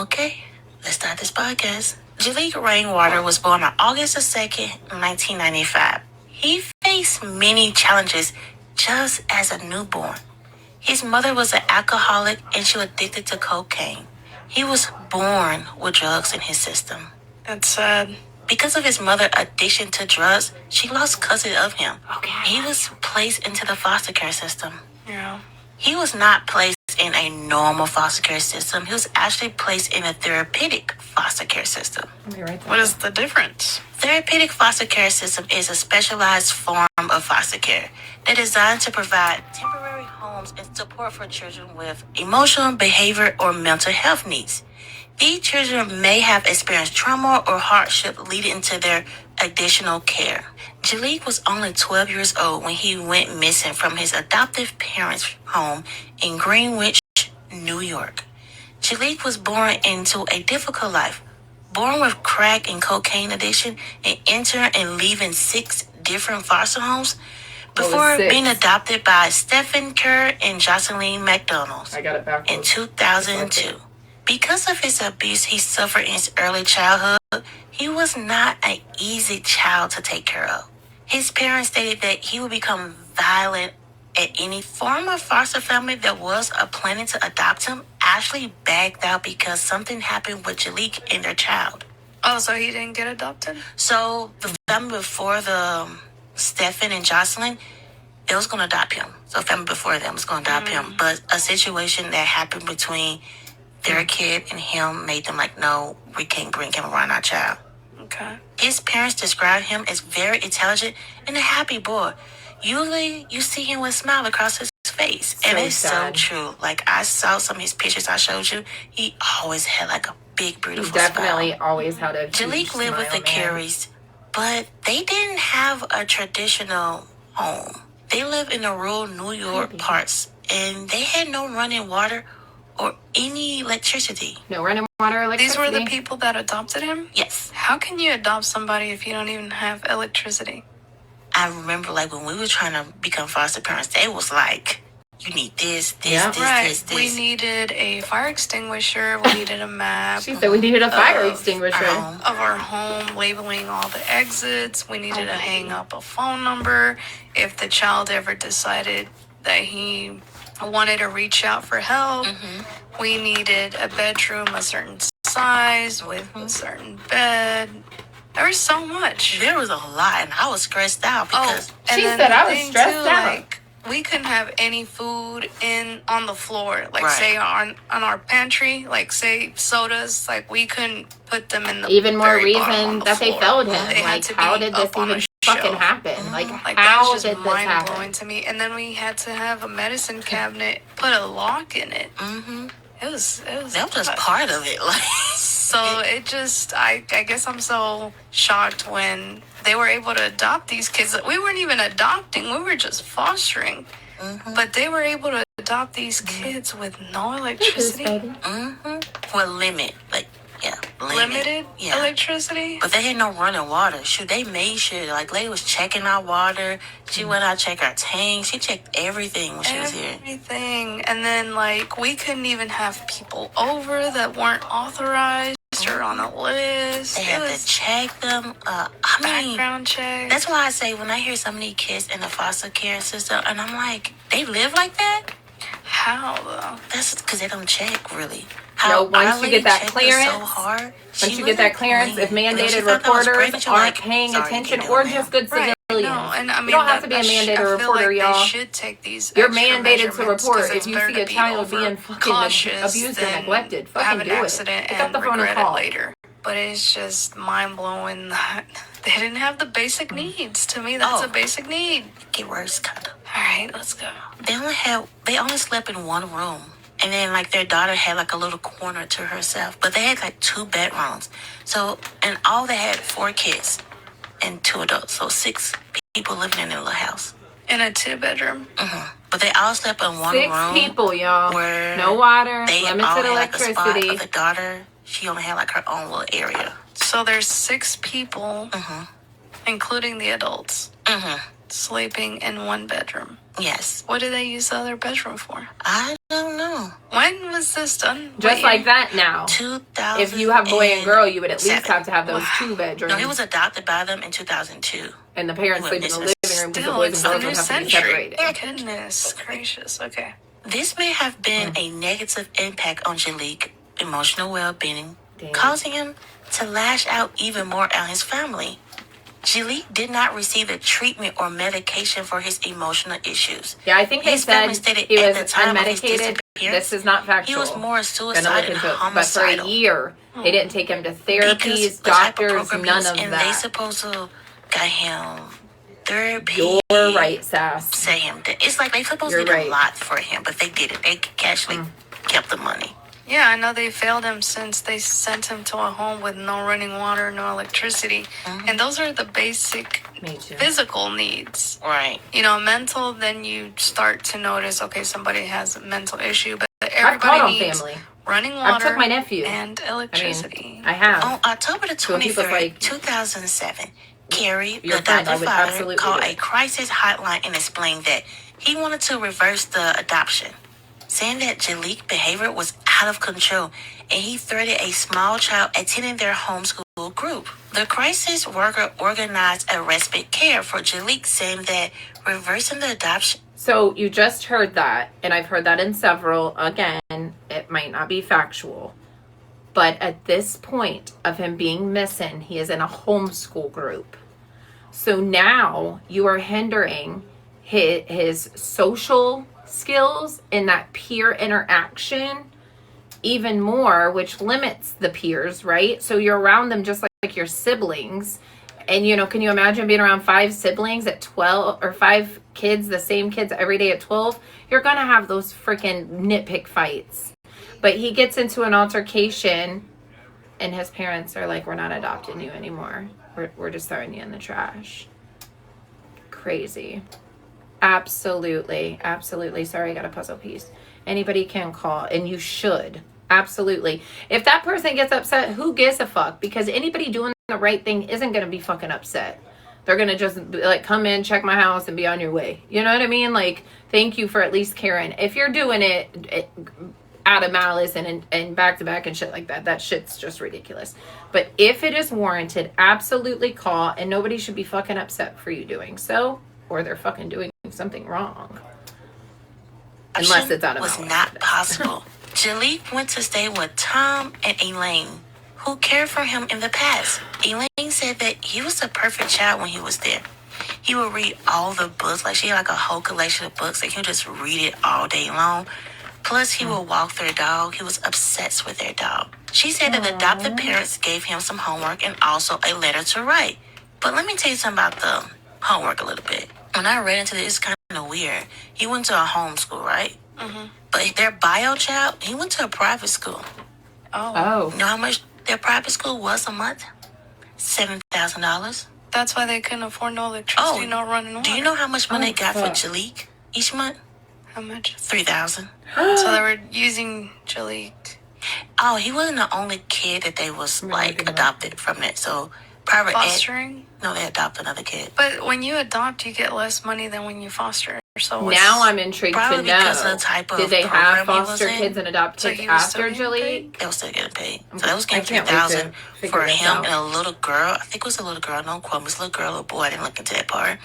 Okay, let's start this podcast. Chaliegh Rainwater was born on August the 2nd, 1995. He faced many challenges just as a newborn. His mother was an alcoholic and she was addicted to cocaine. He was born with drugs in his system. That's sad. Because of his mother's addiction to drugs, she lost custody of him. Okay. He was placed into the foster care system. Yeah. He was not placed in a normal foster care system. He was actually placed in a therapeutic foster care system. What is the difference? Therapeutic foster care system is a specialized form of foster care. They're designed to provide temporary homes and support for children with emotional, behavior, or mental health needs. These children may have experienced trauma or hardship leading to their additional care. Chaliegh was only 12 years old when he went missing from his adoptive parents' home in Greenwich, New York. Chaliegh was born into a difficult life, born with crack and cocaine addiction and entering and leaving 6 different foster homes before being adopted by Stephen Kerr and Jocelyn McDonald in 2002. Because of his abuse he suffered in his early childhood, he was not an easy child to take care of. His parents stated that he would become violent at any former foster family that was planning to adopt him actually backed out because something happened with Chaliegh and their child. Oh, so he didn't get adopted? So the family before the Stephen and Jocelyn, they was going to adopt him. So the family before them was going to adopt him. But a situation that happened between their kid and him made them like, no, we can't bring him around our child. Okay. His parents described him as very intelligent and a happy boy. Usually you see him with a smile across his face. And it's so true. Like I saw some of his pictures I showed you. He always had like a big, beautiful smile. Definitely always had a Chaliegh lived with the Carries, but they didn't have a traditional home. They lived in the rural New York parts and they had no running water or any electricity. No running water, These electricity. were the people that adopted him? Yes. How can you adopt somebody if you don't even have electricity? I remember like when we were trying to become foster parents, they was like, you need this, this. We needed a fire extinguisher. We needed a map. She said we needed a fire extinguisher. Of our home, labeling all the exits. We needed to hang up a phone number. If the child ever decided that he wanted to reach out for help, we needed a bedroom a certain size with a certain bed. There was so much. There was a lot, and I was stressed out because she said I was stressed out. Like, we couldn't have any food on the floor. Like say on our pantry, like say sodas, like we couldn't put them in the even more very reason bottom on the that they floor. failed him. They Like how did this even fucking happen? Like how did this happen? Blowing to me. And then we had to have a medicine cabinet, put a lock in it. It was that was just part of it. Like so it just I guess I'm so shocked when they were able to adopt these kids. We weren't even adopting, we were just fostering. But they were able to adopt these kids with no electricity. With limit, like limited electricity. But they had no running water. Shoot, they made sure like lady was checking our water. She went out check our tanks. She checked everything when she was here. Everything. And then like we couldn't even have people over that weren't authorized or on a list. They had to check them. Background check. That's why I say when I hear some of these kids in the foster care system, and I'm like, they live like that? How though? That's because they don't check really. No, once you get that clearance, so hard, once you get that clearance, if mandated reporters aren't paying attention or just good civilians, no, and I mean, you don't have to be a mandated reporter, y'all. They should take these. You're mandated to report if you see a be child being fucking abused or neglected. Fucking do it. Pick up the phone and call. Later. But it's just mind blowing that they didn't have the basic needs. To me, that's a basic need. Get worse, kind of. All right, let's go. They only slept in one room. And then, like, their daughter had, like, a little corner to herself. But they had, like, 2 bedrooms. So, and all they had 4 kids and 2 adults. So 6 people living in their little house. In a 2-bedroom. But they all slept in one 6 room. people, y'all. Where no water, they limited all had, electricity. Like, a spot. But the daughter, she only had, like, her own little area. So there's 6 people, including the adults, sleeping in 1 bedroom. Yes. What do they use the other bedroom for? I don't know. When was this done? Just like that now. 2000. If you have boy and girl, you would at least have to have those 2 bedrooms. No, he was adopted by them in 2002. And the parents sleep in the living room because the boys and girls would have to be separated. Goodness gracious. Okay. This may have been a negative impact on Chaliegh emotional well-being, causing him to lash out even more on his family. Chaliegh did not receive the treatment or medication for his emotional issues. Yeah, I think they His family said stated he at was the time of his unmedicated. disappearance, This is not factual. he was more Gonna suicidal look and into it. But for a homicidal. year, they didn't take him to Because therapies, the type of doctors, program he none was of in, They that. supposed to got him therapy. You're right, Sass. Say him. It's like they supposed You're to do right. a lot for him, but they didn't. They actually kept the money. Yeah, I know they failed him since they sent him to a home with no running water, no electricity. And those are the basic physical needs. Right. You know, mental, then you start to notice, okay, somebody has a mental issue, but I've everybody called on needs family. running I've water took my nephew. and electricity. I have. On October the So when people's 23rd, like, 2007, Carrie, the your friend, I adopted would father, absolutely called do a it. crisis hotline and explained that he wanted to reverse the adoption, saying that Chaliegh behavior was out of control and he threatened a small child attending their homeschool group. The crisis worker organized a respite care for Chaliegh, saying that reversing the adoption. So you just heard that, and I've heard that in several. Again, it might not be factual. But at this point of him being missing, he is in a homeschool group. So now you are hindering his social skills and that peer interaction even more, which limits the peers, right? So you're around them just like your siblings. And, you know, can you imagine being around 5 siblings at 12 or 5 kids, the same kids every day at 12? You're going to have those freaking nitpick fights. But he gets into an altercation and his parents are like, we're not adopting you anymore. We're just throwing you in the trash. Crazy. Absolutely. Absolutely. Sorry, I got a puzzle piece. Anybody can call, and you should. Absolutely. If that person gets upset, who gives a fuck? Because anybody doing the right thing isn't going to be fucking upset. They're going to just be like, come in, check my house, and be on your way. You know what I mean? Like, thank you for at least caring. If you're doing it out of malice and back to back and shit like that, that shit's just ridiculous. But if it is warranted, absolutely call, and nobody should be fucking upset for you doing so, or they're fucking doing something wrong. Unless it's out of was malice. not possible. Chaliegh went to stay with Tom and Elaine, who cared for him in the past. Elaine said that he was the perfect child when he was there. He would read all the books, like she had like a whole collection of books, and he would just read it all day long. Plus, he would walk their dog. He was obsessed with their dog. She said that the adopted parents gave him some homework and also a letter to write. But let me tell you something about the homework a little bit. When I read into this, it's kind of weird. He went to a homeschool, right? But their bio child, he went to a private school. Oh. You know how much their private school was a month? $7,000. That's why they couldn't afford no electricity, no running water. Do you know how much money they got for fuck. Chaliegh each month? How much? $3,000. So they were using Chaliegh. Oh, he wasn't the only kid that they was like adopted from that. So private Fostering? no, they adopt another kid. But when you adopt, you get less money than when you foster. So Now I'm intrigued to Probably because know. of the type of Did they have program he was foster in? kids and adopt So kids he was after still getting Chaliegh? They was still getting paid. So they was I getting can't wait to $3,000 figure for this him out. and a little girl. I think it was a little girl. Don't quote me. It's a little girl, little boy. I didn't look into that part.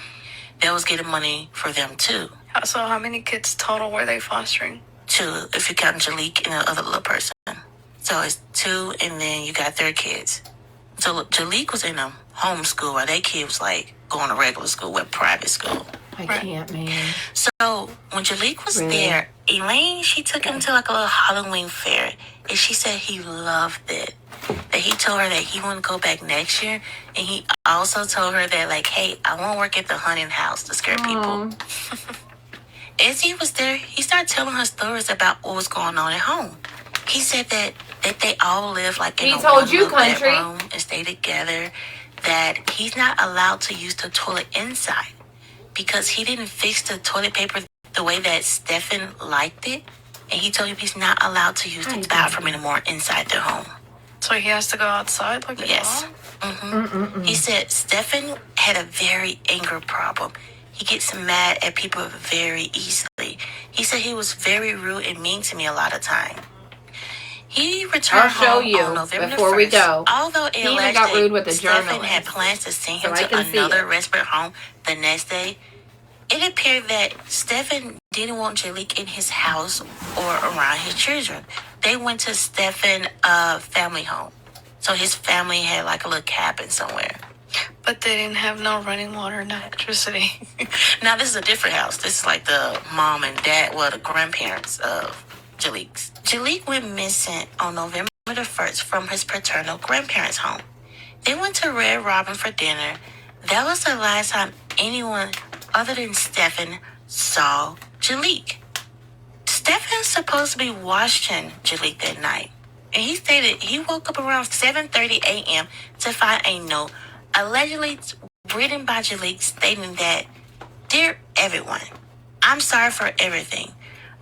They was getting money for them too. So how many kids total were they fostering? 2, if you count Chaliegh and the other little person. So it's 2, and then you got their kids. So look, Chaliegh was in a homeschool while their kid was like going to regular school with private school. I can't, man. So when Chaliegh was Really? there, Elaine, she took him to like a little Halloween fair, and she said he loved it. That he told her that he wouldn't go back next year, and he also told her that like, hey, I won't work at the hunting house to scare people. As he was there, he started telling her stories about what was going on at home. He said that they all live like in He a told one you, little country. bedroom and stay together. That he's not allowed to use the toilet inside because he didn't fix the toilet paper the way that Stefan liked it, and he told him he's not allowed to use the bathroom anymore inside their home. So he has to go outside like a Yes. dog? He said Stefan had a very anger problem. He gets mad at people very easily. He said he was very rude and mean to me a lot of time. He returned I'll show home you on November before 1st, we go. Although it He even alleged got rude with that the Stefan had journalist. plans to send him So I can to see another it. respite home the next day, it appeared that Stefan didn't want Chaliegh in his house or around his children. They went to Stefan's family home. So his family had like a little cabin somewhere. But they didn't have no running water and electricity. Now, this is a different house. This is like the mom and dad, well, the grandparents of Chaliegh. Chaliegh went missing on November the 1st from his paternal grandparents' home. They went to Red Robin for dinner. That was the last time anyone other than Stefan saw Chaliegh. Stefan's supposed to be watching Chaliegh that night. And he stated he woke up around 7:30 a.m. to find a note allegedly written by Chaliegh stating that, "Dear everyone, I'm sorry for everything.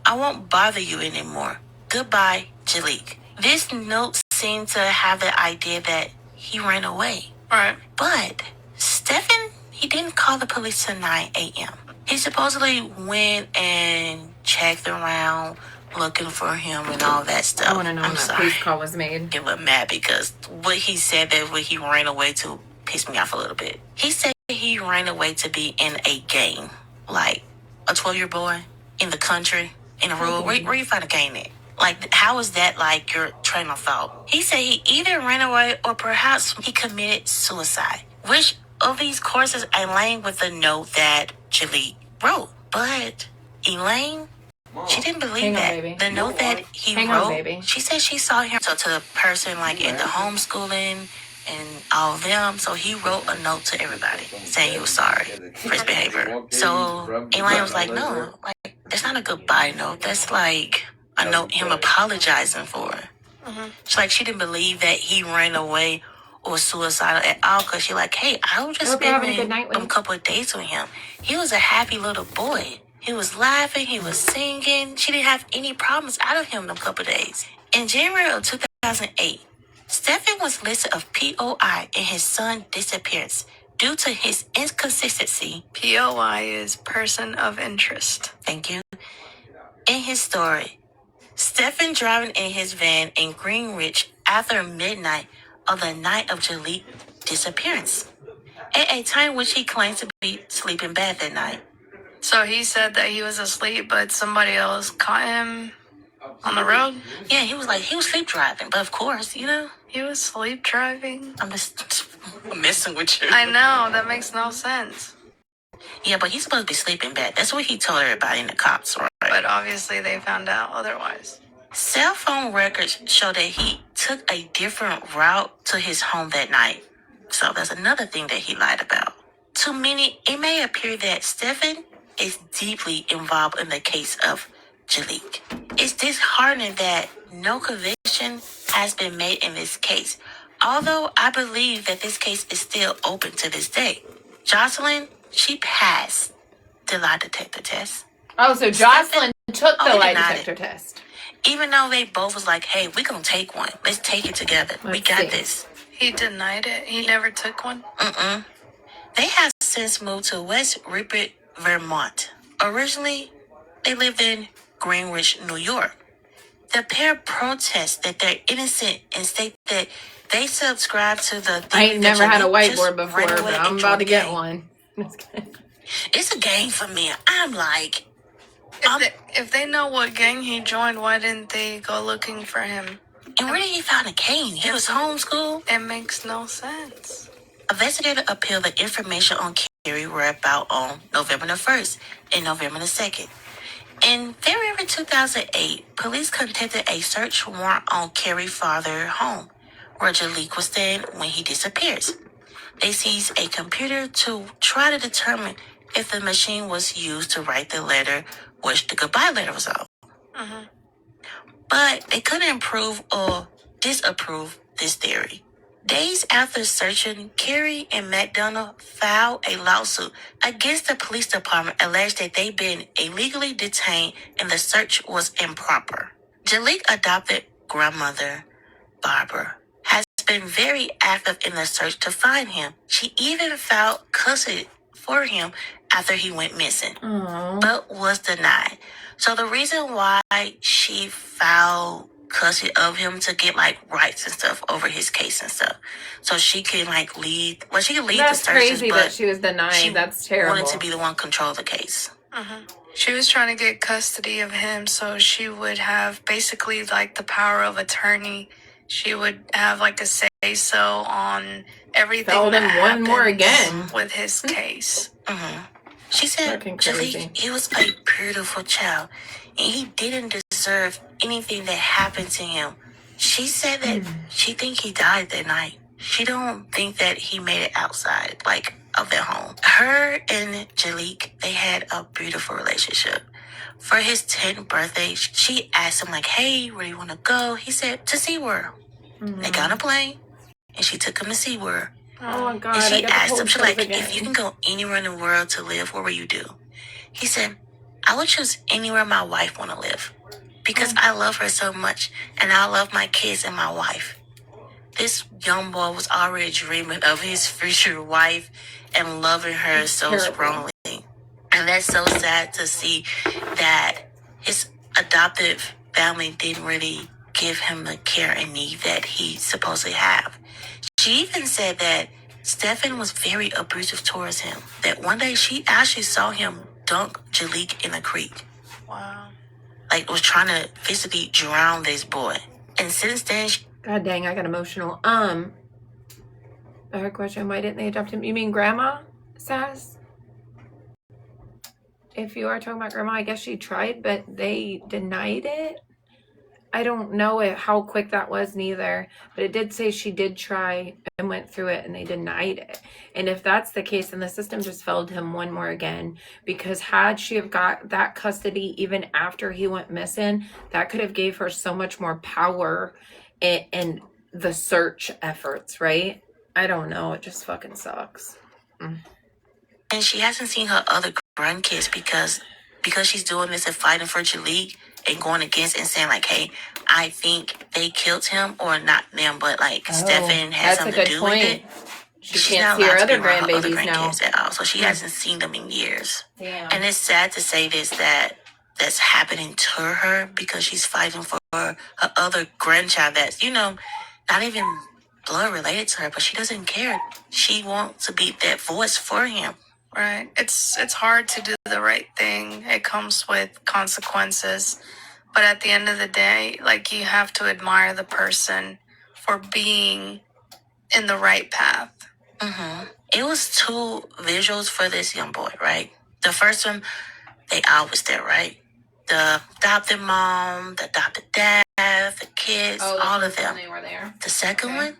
I won't bother you anymore. Goodbye, Chaliegh." This note seemed to have the idea that he ran away. Right. But Stefan, he didn't call the police till 9 a.m. He supposedly went and checked around looking for him and all that stuff. I want to know when I'm that sorry. police call was made. Get a little mad because what he said that what he ran away to pissed me off a little bit. He said he ran away to be in a gang, like a 12-year boy in the country, in a rural. Where you find a gang at? Like, how is that like your train of thought? He said he either ran away or perhaps he committed suicide. Which of these courses align with the note that Chaliegh wrote? But Elaine, she didn't believe Hang on, that. baby. The note that he Hang wrote, on, baby. she said she saw him. So to the person like in the homeschooling and all of them, so he wrote a note to everybody saying he was sorry for his behavior. So Elaine was like, no, like that's not a goodbye note. That's like a note him apologizing for her. She's like, she didn't believe that he ran away or suicidal at all because she like, hey, I was just Hope you're having a spending good night, a Lee. couple of days with him. He was a happy little boy. He was laughing. He was singing. She didn't have any problems out of him in a couple of days. In January of 2008, Stefan was listed of POI in his son's disappearance due to his inconsistency. POI is person of interest. Thank you. In his story, Stefan driving in his van in Greenwich after midnight of the night of Chaliegh disappearance, at a time which he claimed to be sleeping bad that night. So he said that he was asleep, but somebody else caught him on the road? Yeah, he was sleep driving, but of course, you know. He was sleep driving? I'm just messing with you. I know, that makes no sense. Yeah, but he's supposed to be sleeping bad. That's what he told everybody in the cops, right? But obviously they found out otherwise. Cell phone records show that he took a different route to his home that night. So that's another thing that he lied about. To many, it may appear that Stefan is deeply involved in the case of Chaliegh. It's disheartening that no conviction has been made in this case, although I believe that this case is still open to this day. Jocelyn, she passed the lie detector test. Oh, so Jocelyn took the lie denied detector test. Even though they both was like, hey, we're going to take one. Let's take it together. We Let's got see. this. He denied it? He never took one? They have since moved to West Rupert, Vermont. Originally, they lived in Greenwich, New York. The pair protest that they're innocent and state that they subscribe to the theory I ain't that never had a Chaliegh just whiteboard before, ran away but I'm and about to joined get gang. one. It's a game for me. I'm like, If they know what gang he joined, why didn't they go looking for him? and where did he find a cane? He was homeschooled. It makes no sense. Investigator appealed the information on Carrie whereabout on November the 1st and November the 2nd. In February 2008, police conducted a search warrant on Carrie's father's home, where Chaliegh was staying when he disappears. They seized a computer to try to determine if the machine was used to write the letter which the goodbye letter was on. But they couldn't prove or disapprove this theory. Days after searching, Carrie and McDonough filed a lawsuit against the police department alleged that they'd been illegally detained and the search was improper. Chaliegh adopted grandmother, Barbara, has been very active in the search to find him. She even filed custody for him after he went missing, but was denied. So the reason why she filed custody of him to get like rights and stuff over his case and stuff, so she can like lead. Well, she can lead That's the searches, crazy but that she was denied. That's terrible. Wanted to be the one control the case. She was trying to get custody of him so she would have basically like the power of attorney. She would have like a say-so on everything Felled him that one more happens again. with his case. She said Fucking crazy. Chaliegh, he was a beautiful child, and he didn't deserve anything that happened to him. She said that she think he died that night. She don't think that he made it outside, like, of their home. Her and Chaliegh, they had a beautiful relationship. For his 10th birthday, she asked him, like, hey, where do you want to go? He said, to SeaWorld. They got on a plane, and she took him to SeaWorld. Oh my God. And she I got the asked cold him, she's chills like, again. if you can go anywhere in the world to live, where would you do? He said, I would choose anywhere my wife want to live because I love her so much and I love my kids and my wife. This young boy was already dreaming of his future wife and loving her so strongly. And that's so sad to see that his adoptive family didn't really give him the care and need that he supposedly have. She even said that Stefan was very abusive towards him. That one day she actually saw him dunk Chaliegh in a creek. Wow. Like, was trying to physically drown this boy. And since then, God dang, I got emotional. I have a question. Why didn't they adopt him? You mean Grandma, Sass? If you are talking about Grandma, I guess she tried, but they denied it. I don't know how quick that was neither, but it did say she did try and went through it and they denied it. And if that's the case, then the system just failed him one more again, because had she have got that custody even after he went missing, that could have gave her so much more power in the search efforts, right? I don't know. It just fucking sucks. and she hasn't seen her other grandkids because she's doing this and fighting for Chaliegh and going against and saying like, hey, I think they killed him, or not them, but like Stefan has something to do with it. She's can't not see her allowed to other be around her other grandbabies now. grandkids at all, so she hasn't seen them in years. Damn. And it's sad to say this, that's happening to her because she's fighting for her other grandchild that's, not even blood related to her, but she doesn't care. She wants to be that voice for him. Right. It's hard to do the right thing. It comes with consequences. But at the end of the day, like, you have to admire the person for being in the right path. It was 2 visuals for this young boy, right? The first one, they always there, right? The adopted mom, the adopted dad, the kids, all of them. They were there. The second one,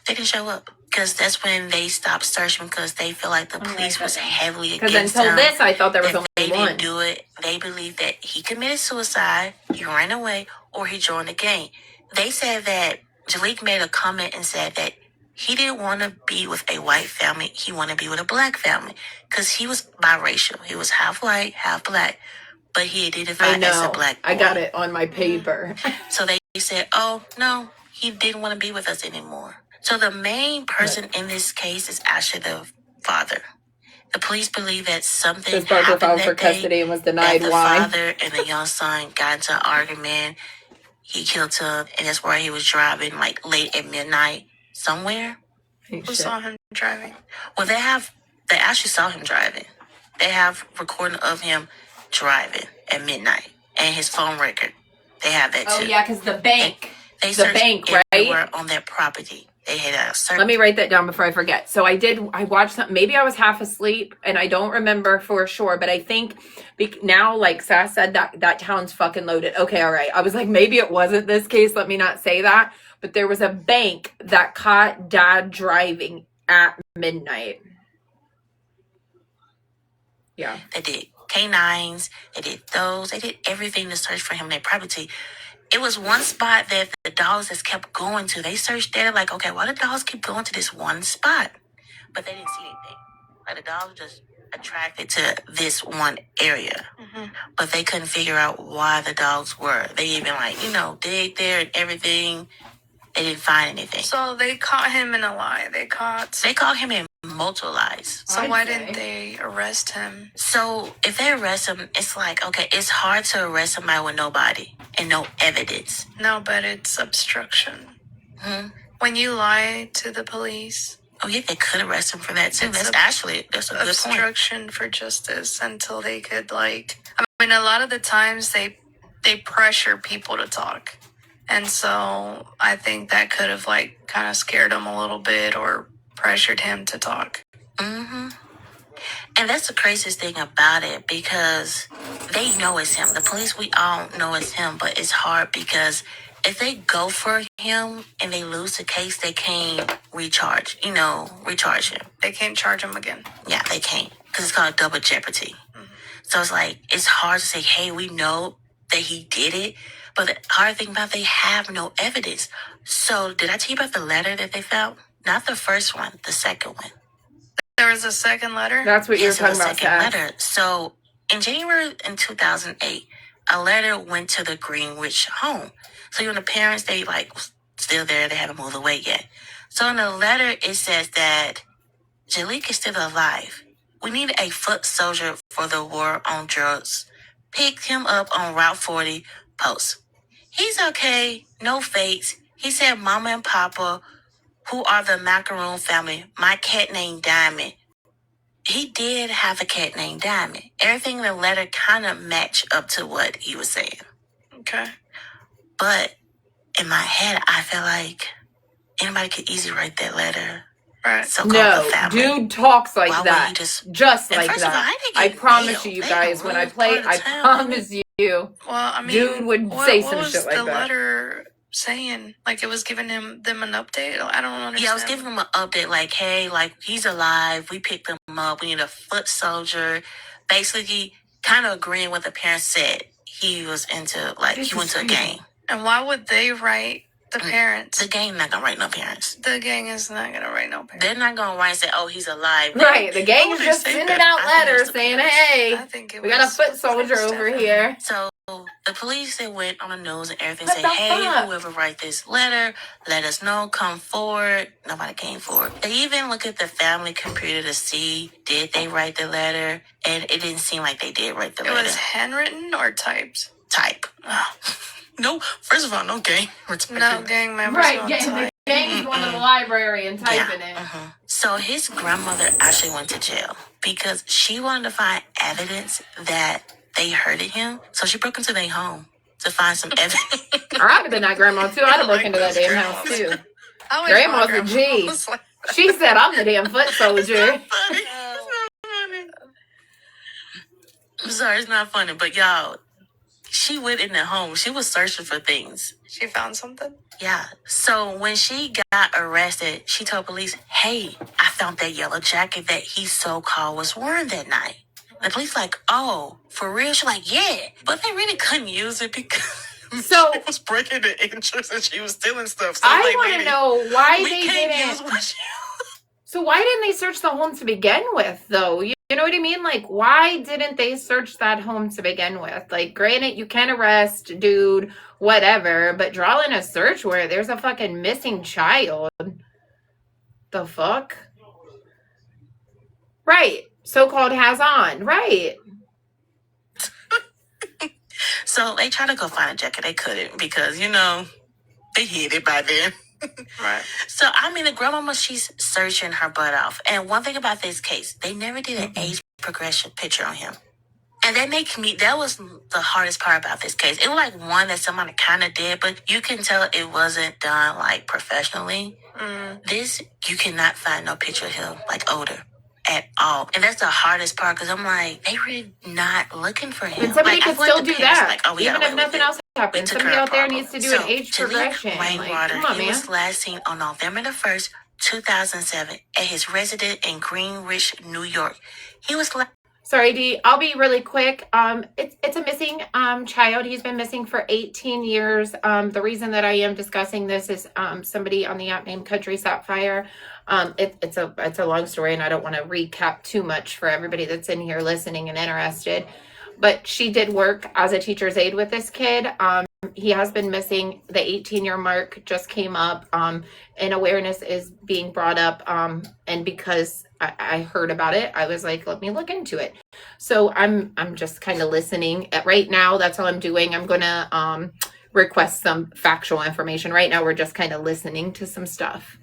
they didn't show up. Because that's when they stopped searching because they feel like the police was heavily against them. Because until this, I thought there was If only they one. didn't do it, they believed that he committed suicide, he ran away, or he joined the gang. They said that Chaliegh made a comment and said that he didn't want to be with a white family. He wanted to be with a black family because he was biracial. He was half white, half black, but he I identified as a know. black boy. I got it on my paper. So they said, oh, no, he didn't want to be with us anymore. So the main person in this case is actually the father. The police believe that something Because Barbara happened filed that for day, custody and was denied. that the Why? father and the young son got into an argument. He killed him, and that's where he was driving, like, late at midnight somewhere. Ain't Who shit. saw him driving? Well, they actually saw him driving. They have recording of him driving at midnight and his phone record. They have that too. Oh, yeah, because the bank. They The searched bank, everywhere right? on that property. They had a search. Let me write that down before I forget. So I watched something. Maybe I was half asleep and I don't remember for sure, but I think now, like Sass said, that town's fucking loaded. Okay, all right. I was like, maybe it wasn't this case. Let me not say that. But there was a bank that caught dad driving at midnight. Yeah. They did canines. They did those. They did everything to search for him in their property. It was one spot that the dogs just kept going to. They searched there like, okay, why the dogs keep going to this one spot? But they didn't see anything. Like the dogs just attracted to this one area. But they couldn't figure out why the dogs were. They even dig there and everything. They didn't find anything. So they caught him in a lie. They caught him in multiple lies. So why didn't they arrest him? So if they arrest him, it's like, okay, it's hard to arrest somebody with no body and no evidence. No, but it's obstruction. When you lie to the police. Oh yeah, they could arrest him for that too. That's a good point. Obstruction for justice until they could a lot of the times they pressure people to talk. And so I think that could have kind of scared him a little bit or pressured him to talk. And that's the craziest thing about it because they know it's him. The police, we all know it's him, but it's hard because if they go for him and they lose the case, they can't recharge him. They can't charge him again. Yeah, they can't because it's called double jeopardy. So it's hard to say, hey, we know that he did it, but the hard thing about it, they have no evidence. So did I tell you about the letter that they found? Not the first one, the second one. There was a second letter? That's what you were talking about, second letter. So in January in 2008, a letter went to the Greenwich home. So when the parents, they still there, they haven't moved away yet. So in the letter, it says that Chaliegh is still alive. We need a foot soldier for the war on drugs. Picked him up on Route 40 post. He's okay, no fakes. He said Mama and Papa, who are the macaroon family, my cat named Diamond. He did have a cat named Diamond. Everything in the letter kind of matched up to what he was saying. Okay. But in my head, I feel like anybody could easily write that letter. Right. So no, dude talks like that. Just like that. I promise you guys, when I play, I promise you. Well, I mean, dude would say some shit like that. What was the letter saying? It was giving them an update? I don't understand. Yeah, I was giving them an update hey, he's alive. We picked him up. We need a foot soldier. Basically, kind of agreeing with the parents said. He was into, he went to a gang. And why would they write the parents? The gang not gonna write no parents. The gang is not gonna write no parents. They're not gonna write and say, oh, he's alive. Right, the gang is just sending out letters saying, hey, we got a foot soldier over here. So the police, they went on the news and everything, said, hey, whoever write this letter, let us know, come forward. Nobody came forward. They even look at the family computer to see, did they write the letter? And it didn't seem like they did write the letter. It was handwritten or typed? Type. No, first of all, no gang. No gang members. Right, the gang's going to the library and typing it. So his grandmother actually went to jail because she wanted to find evidence that they hurted him. So she broke into their home to find some evidence. Or I'd have been that grandma too. I'd have broke into that damn house too. Grandma's a G. She said, I'm the damn foot soldier. I'm sorry, it's not funny, but y'all, she went in the home. She was searching for things. She found something? Yeah. So when she got arrested, she told police, hey, I found that yellow jacket that he so-called was wearing that night. The police oh, for real? She's like, yeah. But they really couldn't use it because she was breaking the entrance and she was stealing stuff. So I want to know why they didn't. So why didn't they search the home to begin with, though? You know what I mean? Why didn't they search that home to begin with? Granted, you can arrest, dude, whatever, but draw in a search warrant. There's a fucking missing child. The fuck? Right. So-called has on. Right. So they tried to go find a jacket. They couldn't because, they hid it by then. Right. So, the grandmama, she's searching her butt off. And one thing about this case, they never did an age progression picture on him. And that was the hardest part about this case. It was one that somebody kind of did, but you can tell it wasn't done professionally. This, you cannot find no picture of him older at all. And that's the hardest part because I'm they really not looking for him. And somebody could still do that. Even if nothing else happens. Somebody out there needs to do an age progression. Rainwater, come on, he man. was last seen on November the 1st, 2007 at his residence in Greenwich, New York. He was Sorry, Dee. I'll be really quick. It's a missing child. He's been missing for 18 years. The reason that I am discussing this is somebody on the app named Country Sapphire. It's a long story, and I don't want to recap too much for everybody that's in here listening and interested. But she did work as a teacher's aide with this kid. He has been missing. The 18-year mark just came up, and awareness is being brought up. And because I heard about it, I was like, let me look into it. So I'm just kind of listening. Right now, that's all I'm doing. I'm gonna request some factual information. Right now, we're just kind of listening to some stuff.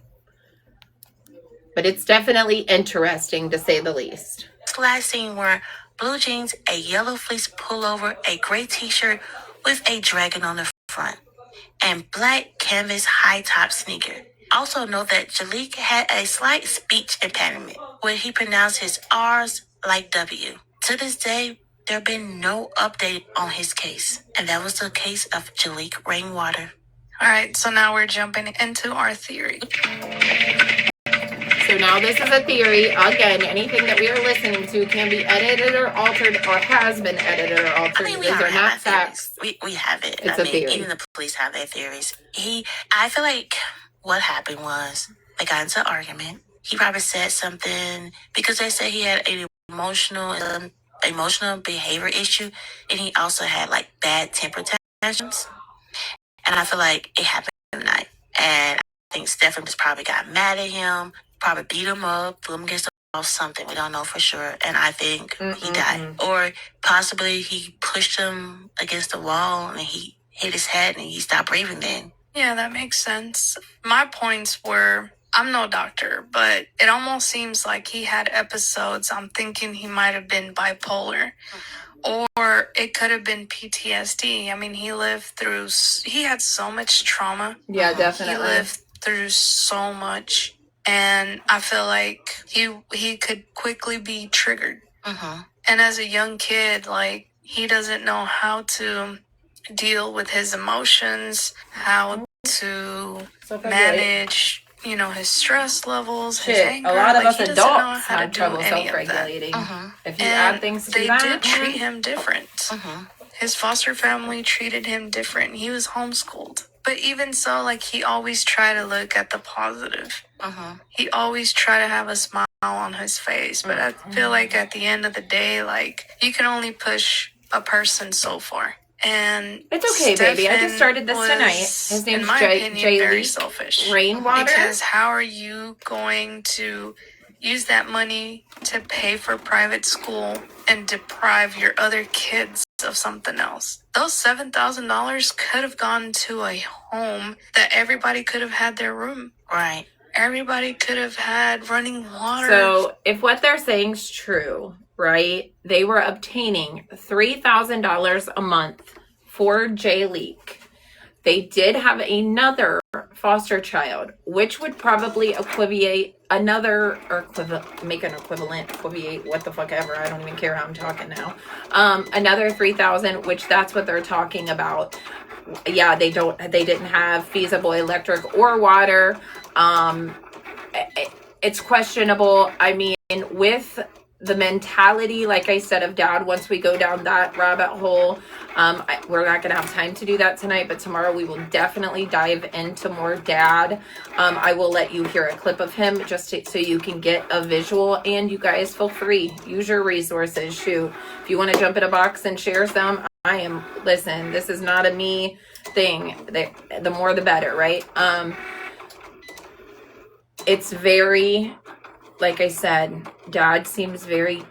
But it's definitely interesting, to say the least. Last scene were blue jeans, a yellow fleece pullover, a gray t-shirt with a dragon on the front, and black canvas high-top sneaker. Also note that Chaliegh had a slight speech impediment where he pronounced his R's like W. To this day, there have been no update on his case, and that was the case of Chaliegh Rainwater. All right, so now we're jumping into our theory. So now this is a theory. Again, anything that we are listening to can be edited or altered, or has been edited or altered. I mean, These are not facts. We have it. It's a theory. Even the police have their theories. I feel like what happened was they got into an argument. He probably said something because they said he had an emotional behavior issue, and he also had like bad temper tantrums. And I feel like it happened tonight. And I think Stephen just probably got mad at him, probably beat him up, threw him against the wall, something. We don't know for sure. And I think he died. Or possibly he pushed him against the wall and he hit his head and he stopped breathing then. Yeah, that makes sense. My points were, I'm no doctor, but it almost seems like he had episodes. I'm thinking he might have been bipolar. Or it could have been PTSD. I mean, he had so much trauma. Yeah, definitely. He lived through so much. And I feel like he could quickly be triggered. And as a young kid, like, he doesn't know how to deal with his emotions, how to manage, his stress levels, his anger. A lot of us he doesn't know adults how to have do trouble any of that. self-regulating. If you add things to they that, did treat him different. His foster family treated him different. He was homeschooled. But even so, like, he always tried to look at the positive. He always tried to have a smile on his face. But I feel like at the end of the day, like, you can only push a person so far. And it's okay, baby. I just started this tonight. His name's very selfish. Rainwater. Because how are you going to use that money to pay for private school and deprive your other kids of something else? Those $7,000 could have gone to a home that everybody could have had their room. Right. Everybody could have had running water. So if what they're saying is true, right, they were obtaining $3,000 a month for Chaliegh. They did have another foster child, which would probably equivocate another, or make an equivalent, equivocate, what the fuck ever. I don't even care how I'm talking now. Another 3,000, which that's what they're talking about. Yeah, they didn't have feasible electric or water. It's questionable. I mean, with the mentality, like I said, of dad, once we go down that rabbit hole, we're not going to have time to do that tonight, but tomorrow we will definitely dive into more dad. I will let you hear a clip of him so you can get a visual, and you guys feel free. Use your resources. Shoot. If you want to jump in a box and share some, listen, this is not a me thing. The more the better, right? It's very, like I said, dad seems very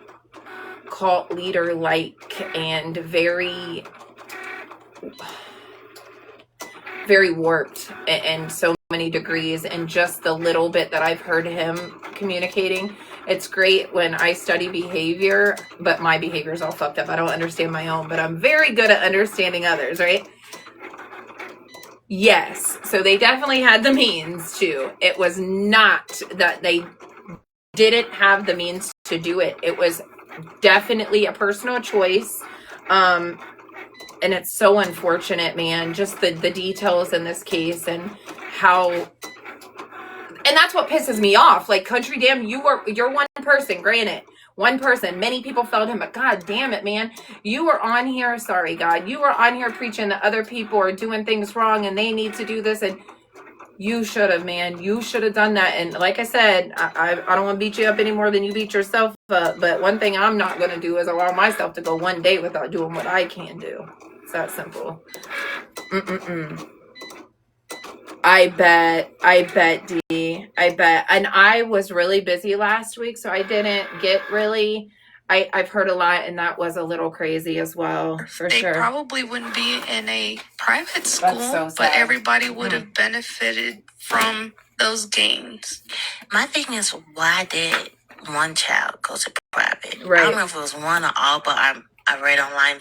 cult leader like and very warped in so many degrees. And just the little bit that I've heard him communicating, it's great when I study behavior, but my behavior is all fucked up. I don't understand my own, but I'm very good at understanding others, right? Yes, so they definitely had the means to. It was not that they didn't have the means to do it. It was definitely a personal choice. And it's so unfortunate, man. Just the details in this case and how... And that's what pisses me off. Like, Country Damn, you're one person, granted. One person. Many people failed him, but God damn it, man. You were on here. Sorry, God. You were on here preaching that other people are doing things wrong and they need to do this. And you should have, man. You should have done that. And like I said, I don't want to beat you up any more than you beat yourself up. But one thing I'm not going to do is allow myself to go one day without doing what I can do. It's that simple. I bet, D. I bet. And I was really busy last week, so I didn't get really... I've heard a lot, and that was a little crazy as well, for sure. They probably wouldn't be in a private school, but everybody would have benefited from those gains. My thing is, why did one child go to private? Right. I don't know if it was one or all, but I read online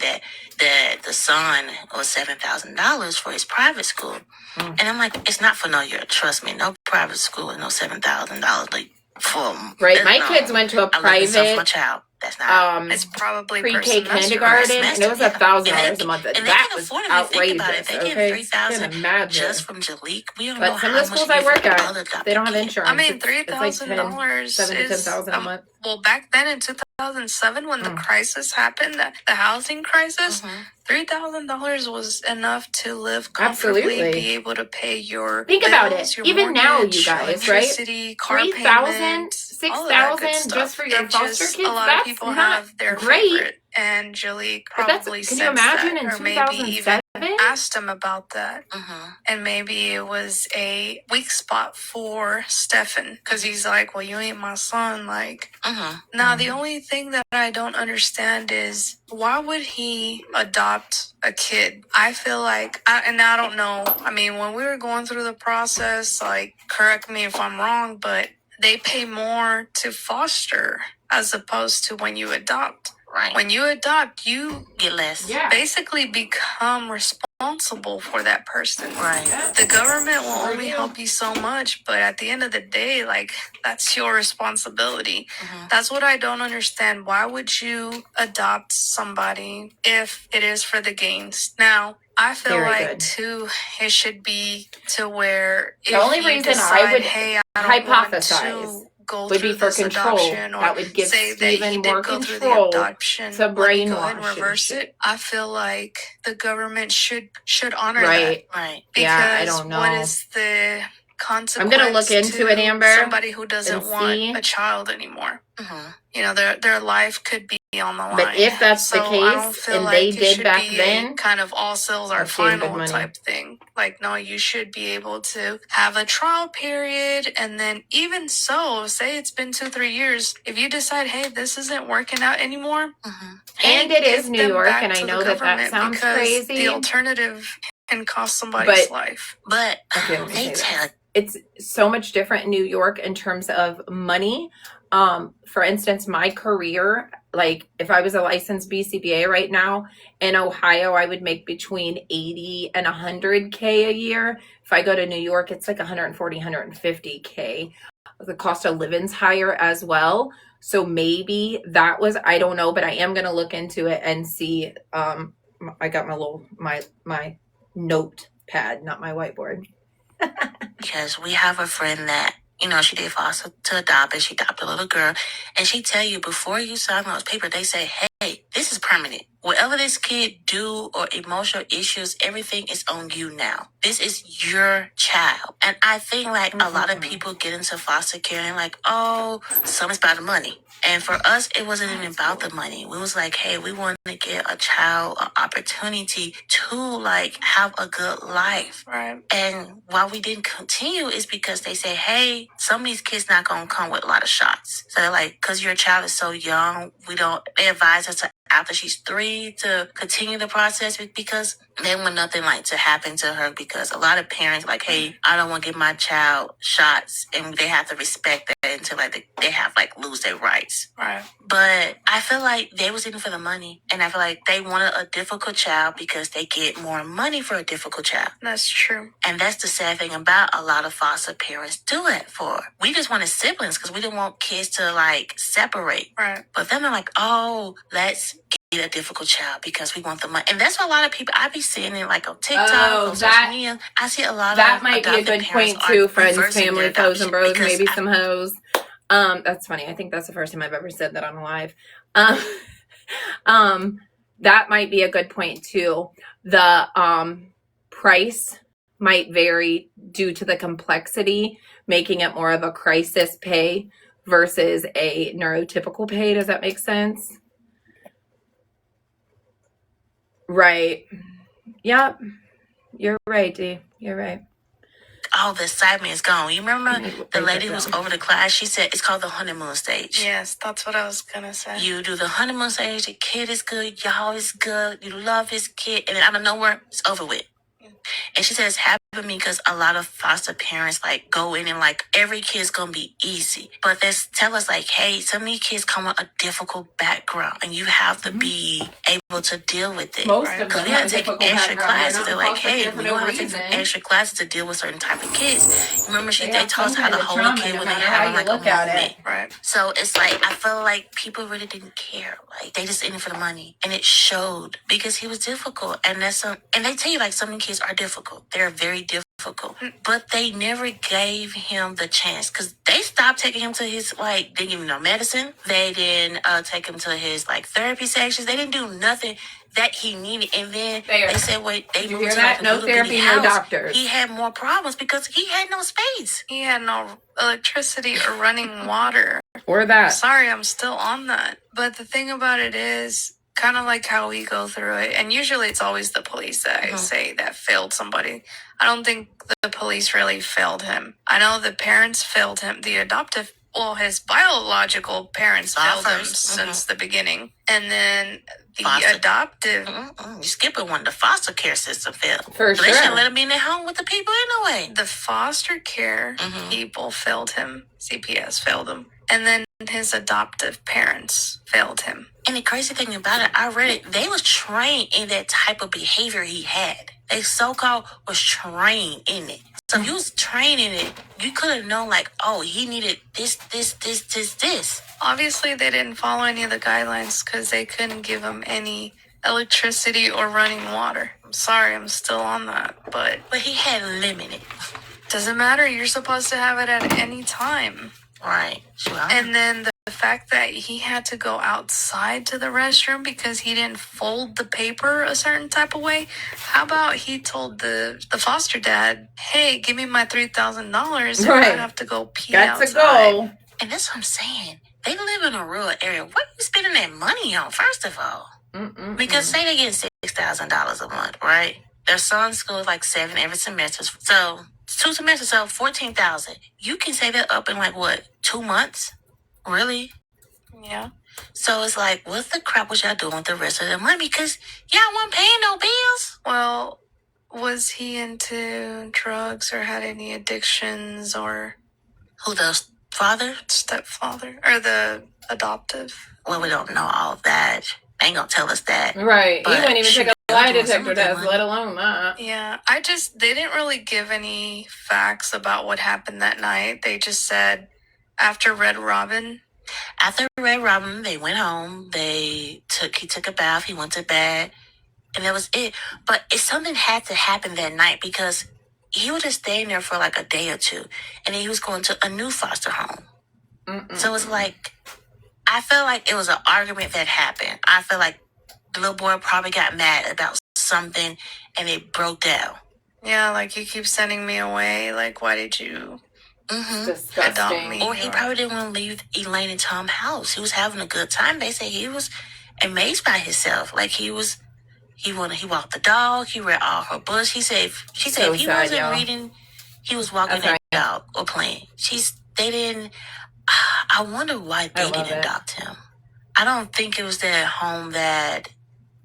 that the son was $7,000 for his private school, and I'm like, it's not for no year. Trust me, no private school and no $7,000 like for. Right, my kids went to a private. My child. That's not. It's probably pre-K kindergarten, and it was $1,000 a month. And that they was can afford it. outrageous. They get $3,000 just from Chaliegh. We don't know some how of the much schools I work at, they don't have insurance. I mean, $3,000 is $7,000 to $10,000 a month. Well, back then in 2007, when the crisis happened, the housing crisis, $3,000 was enough to live comfortably, Absolutely. be able to pay your Think bills, about it. your Even mortgage, now, you guys, right? Car 3,000, payment, 6,000 just for your foster kids. A lot That's of people not have their great. favorite, and Chaliegh probably Can you imagine in 2007? Asked him about that, and maybe it was a weak spot for Stefan, because he's like, well, you ain't my son. Like, now the only thing that I don't understand is, why would he adopt a kid? I feel like, and I don't know, I mean, when we were going through the process, like, correct me if I'm wrong, but they pay more to foster as opposed to when you adopt. Right. When you adopt, you get less. Basically become responsible for that person. Right. The government will only help you so much, but at the end of the day, like, that's your responsibility. That's what I don't understand. Why would you adopt somebody if it is for the gains? Now, I feel too, it should be to where if the only you reason decide, I would hey, I don't hypothesize want to go would be for control. That would give Stephen more control to brainwash reverse it. I feel like the government should honor that. Right. Because I don't know. what is the consequence? I'm gonna look into it, Amber. Somebody who doesn't want a child anymore. You know, their life could be on the line. But if that's the case, and they did back then, kind of all sales are final type thing. Like, no, you should be able to have a trial period, and then even so, say it's been 2-3 years, if you decide, hey, this isn't working out anymore, and it is New York, and I know that sounds crazy. The alternative can cost somebody's life. But it's so much different in New York in terms of money. For instance, my career, like if I was a licensed BCBA right now in Ohio, I would make between 80 and 100K a year. If I go to New York, it's like 140, 150K. The cost of living's higher as well. So maybe that was, I don't know, but I am going to look into it and see. I got my notepad, not my whiteboard. Because we have a friend that, you know, she did foster to adopt, and she adopted a little girl, and she tell you before you sign those papers, they say, hey, this is permanent. Whatever this kid do or emotional issues, everything is on you now. This is your child. And I think like a lot of people get into foster care and like, oh, something's about the money. And for us, it wasn't even about the money. We was like, hey, we want to get a child an opportunity to like have a good life. Right. And why we didn't continue is because they say, hey, some of these kids not going to come with a lot of shots. So they're like, because your child is so young, they advise us to after she's 3 to continue the process because they want nothing like to happen to her, because a lot of parents like, hey, I don't want to give my child shots, and they have to respect that until like they have like lose their rights. Right. But I feel like they was in it for the money, and I feel like they wanted a difficult child because they get more money for a difficult child. That's true. And that's the sad thing about a lot of foster parents do it for. We just wanted siblings because we didn't want kids to like separate. Right. But then they're like, oh, let's get a difficult child because we want the money. And that's what a lot of people, I be seeing it like on TikTok, on social media. I see a lot that of might be a good point too, friends, family, foes, and bros, maybe some hoes. That's funny. I think that's the first time I've ever said that on a live. That might be a good point too. The price might vary due to the complexity, making it more of a crisis pay versus a neurotypical pay. Does that make sense? Right. Yep. You're right, Dee. You're right. All the excitement is gone. You remember Let me the write lady that who was down. over the class? She said it's called the honeymoon stage. Yes, that's what I was gonna say. You do the honeymoon stage, the kid is good, y'all is good, you love his kid, and then out of nowhere, it's over with. And she says, happened to me because a lot of foster parents like go in and like every kid's gonna be easy. But they tell us like, hey, some of these kids come with a difficult background and you have to be able to deal with it. Most of them Because we have have a to take difficult extra background. classes. They're like, foster hey, care for we no know how to take reason. extra classes to deal with certain type of kids. Remember, They they have taught us some how to kind of hold a trauma, kid no when they matter how having you like a look at moment. it. Right. So it's like I feel like people really didn't care. Like they just in it for the money, and it showed because he was difficult. And and they tell you like some kids are difficult. They're very difficult, but they never gave him the chance because they stopped taking him to his like didn't give him no medicine. They didn't take him to his like therapy sessions. They didn't do nothing that he needed. And then they said, wait, they Did you moved hear to that? like a No little therapy, bitty no house. doctors. He had more problems because he had no space. He had no electricity or running water. Or that. Sorry, I'm still on that. But the thing about it is, kind of like how we go through it, and usually it's always the police that I say that failed somebody. I don't think the police really failed him. I know the parents failed him. The adoptive, well, his biological parents failed him since the beginning. And then the adoptive... You're skipping one. The foster care system failed. For They should sure. let him be in their home with the people anyway. The foster care people failed him. CPS failed him. And then his adoptive parents failed him. And the crazy thing about it, I read it, they was trained in that type of behavior he had. They so-called was trained in it. So if you was trained in it, you could have known like, oh, he needed this. Obviously, they didn't follow any of the guidelines because they couldn't give him any electricity or running water. I'm sorry, I'm still on that, but he had limited. Doesn't matter. You're supposed to have it at any time. Right. Sure. And then the fact that he had to go outside to the restroom because he didn't fold the paper a certain type of way. How about he told the foster dad, hey, give me my $3,000 if I have to go pee outside. To go. And that's what I'm saying. They live in a rural area. What are you spending that money on, first of all? Because say they get $6,000 a month, right? Their son's school is like 7 every semester. So 2 semesters, so $14,000. You can save that up in like what, 2 months? Really? Yeah. So it's like, what the crap was y'all doing with the rest of the money? Because y'all weren't paying no bills. Well, was he into drugs or had any addictions or... Who, the father? Stepfather. Or the adoptive? Well, we don't know all of that. They ain't gonna tell us that. Right. But he wouldn't even take a lie detector test, money. let alone that. Yeah. They didn't really give any facts about what happened that night. They just said after Red Robin, they went home. He took a bath. He went to bed, and that was it. But something had to happen that night because he was just staying there for like a day or two, and then he was going to a new foster home. So it's like, I feel like it was an argument that happened. I feel like the little boy probably got mad about something, and it broke down. Yeah, like you keep sending me away. Like, why did you? Disgusting. Me, or he probably didn't want to leave Elaine and Tom's house. He was having a good time. They say he was amazed by himself. Like he walked the dog. He read all her books. She said if he wasn't reading, he was walking that dog or playing. They didn't. I wonder why they didn't adopt him. I don't think it was that home that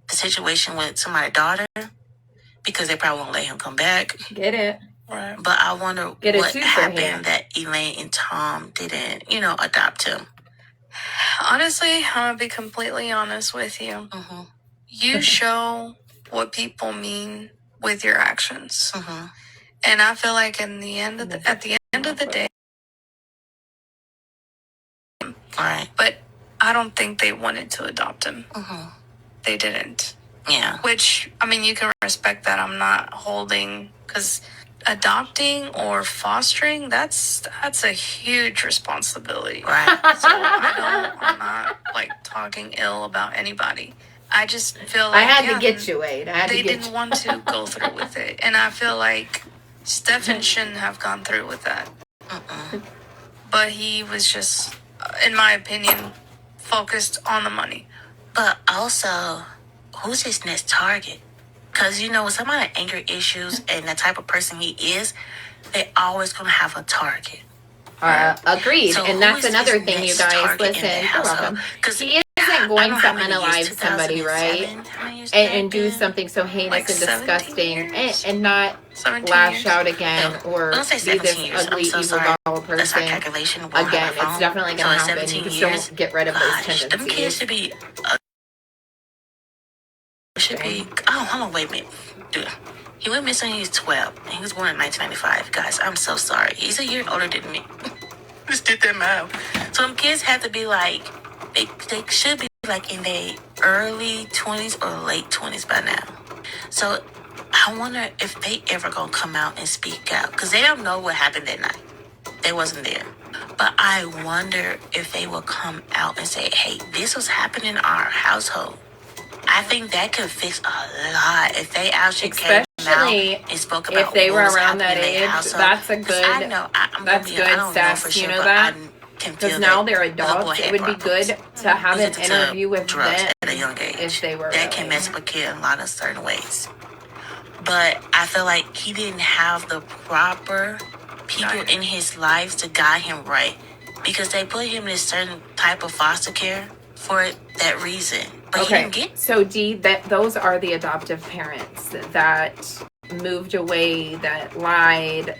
the situation with somebody's daughter, because they probably won't let him come back. Get it. Right. But I wonder what happened that Elaine and Tom didn't, adopt him. Honestly, I'm going to be completely honest with you. You show what people mean with your actions. And I feel like at the end of the day, right. But I don't think they wanted to adopt him. They didn't. Yeah. Which, I mean, you can respect that. I'm not holding, because adopting or fostering, that's a huge responsibility. Right. So I'm not like talking ill about anybody. I just feel I like had to get you, Wade. they didn't want to go through with it, and I feel like Stefan shouldn't have gone through with that. But he was just, in my opinion, focused on the money. But also, who's his next target? Because, you know, with somebody with anger issues and the type of person he is, they always going to have a target. Agreed. So and that's who is another his thing, you next guys. target in Listen, the you're household? welcome. 'Cause He isn't I going don't to know how many years, unalive somebody, right? 2007? How many years And do back then? something so heinous Like and 17 disgusting years? and not 17 lash years? out again No, or don't say be this 17 years. ugly, I'm so evil, sorry. foul That's our person. calculation. We won't Again, have our it's phone. definitely going So to it's happen. 17 You just years. don't get rid of those Gosh, them kids tendencies. should be. Oh, hold on, wait a minute. Dude, he went missing when he was 12. And he was born in 1995. Guys, I'm so sorry. He's a year older than me. Just did that math. So them kids have to be like, they should be like in their early 20s or late 20s by now. So I wonder if they ever gonna come out and speak out. Because they don't know what happened that night. They wasn't there. But I wonder if they will come out and say, hey, this was happening in our household. I think that could fix a lot if they actually came Especially out and spoke about if they were what was around that happening in their age, household. that's a 'Cause good. I know, I'm That's gonna be, I good, don't know for Seth. You sure, know but that? I can Because feel now that they're the little boy adults. had It would be problems. good to have an Addicted to interview with drugs them at a young age. if they were That can really. mess up a kid in a lot of certain ways. But I feel like he didn't have the proper people in his life to guide him right, because they put him in a certain type of foster care for that reason. But he Okay, didn't get. so D, that those are the adoptive parents that moved away, that lied.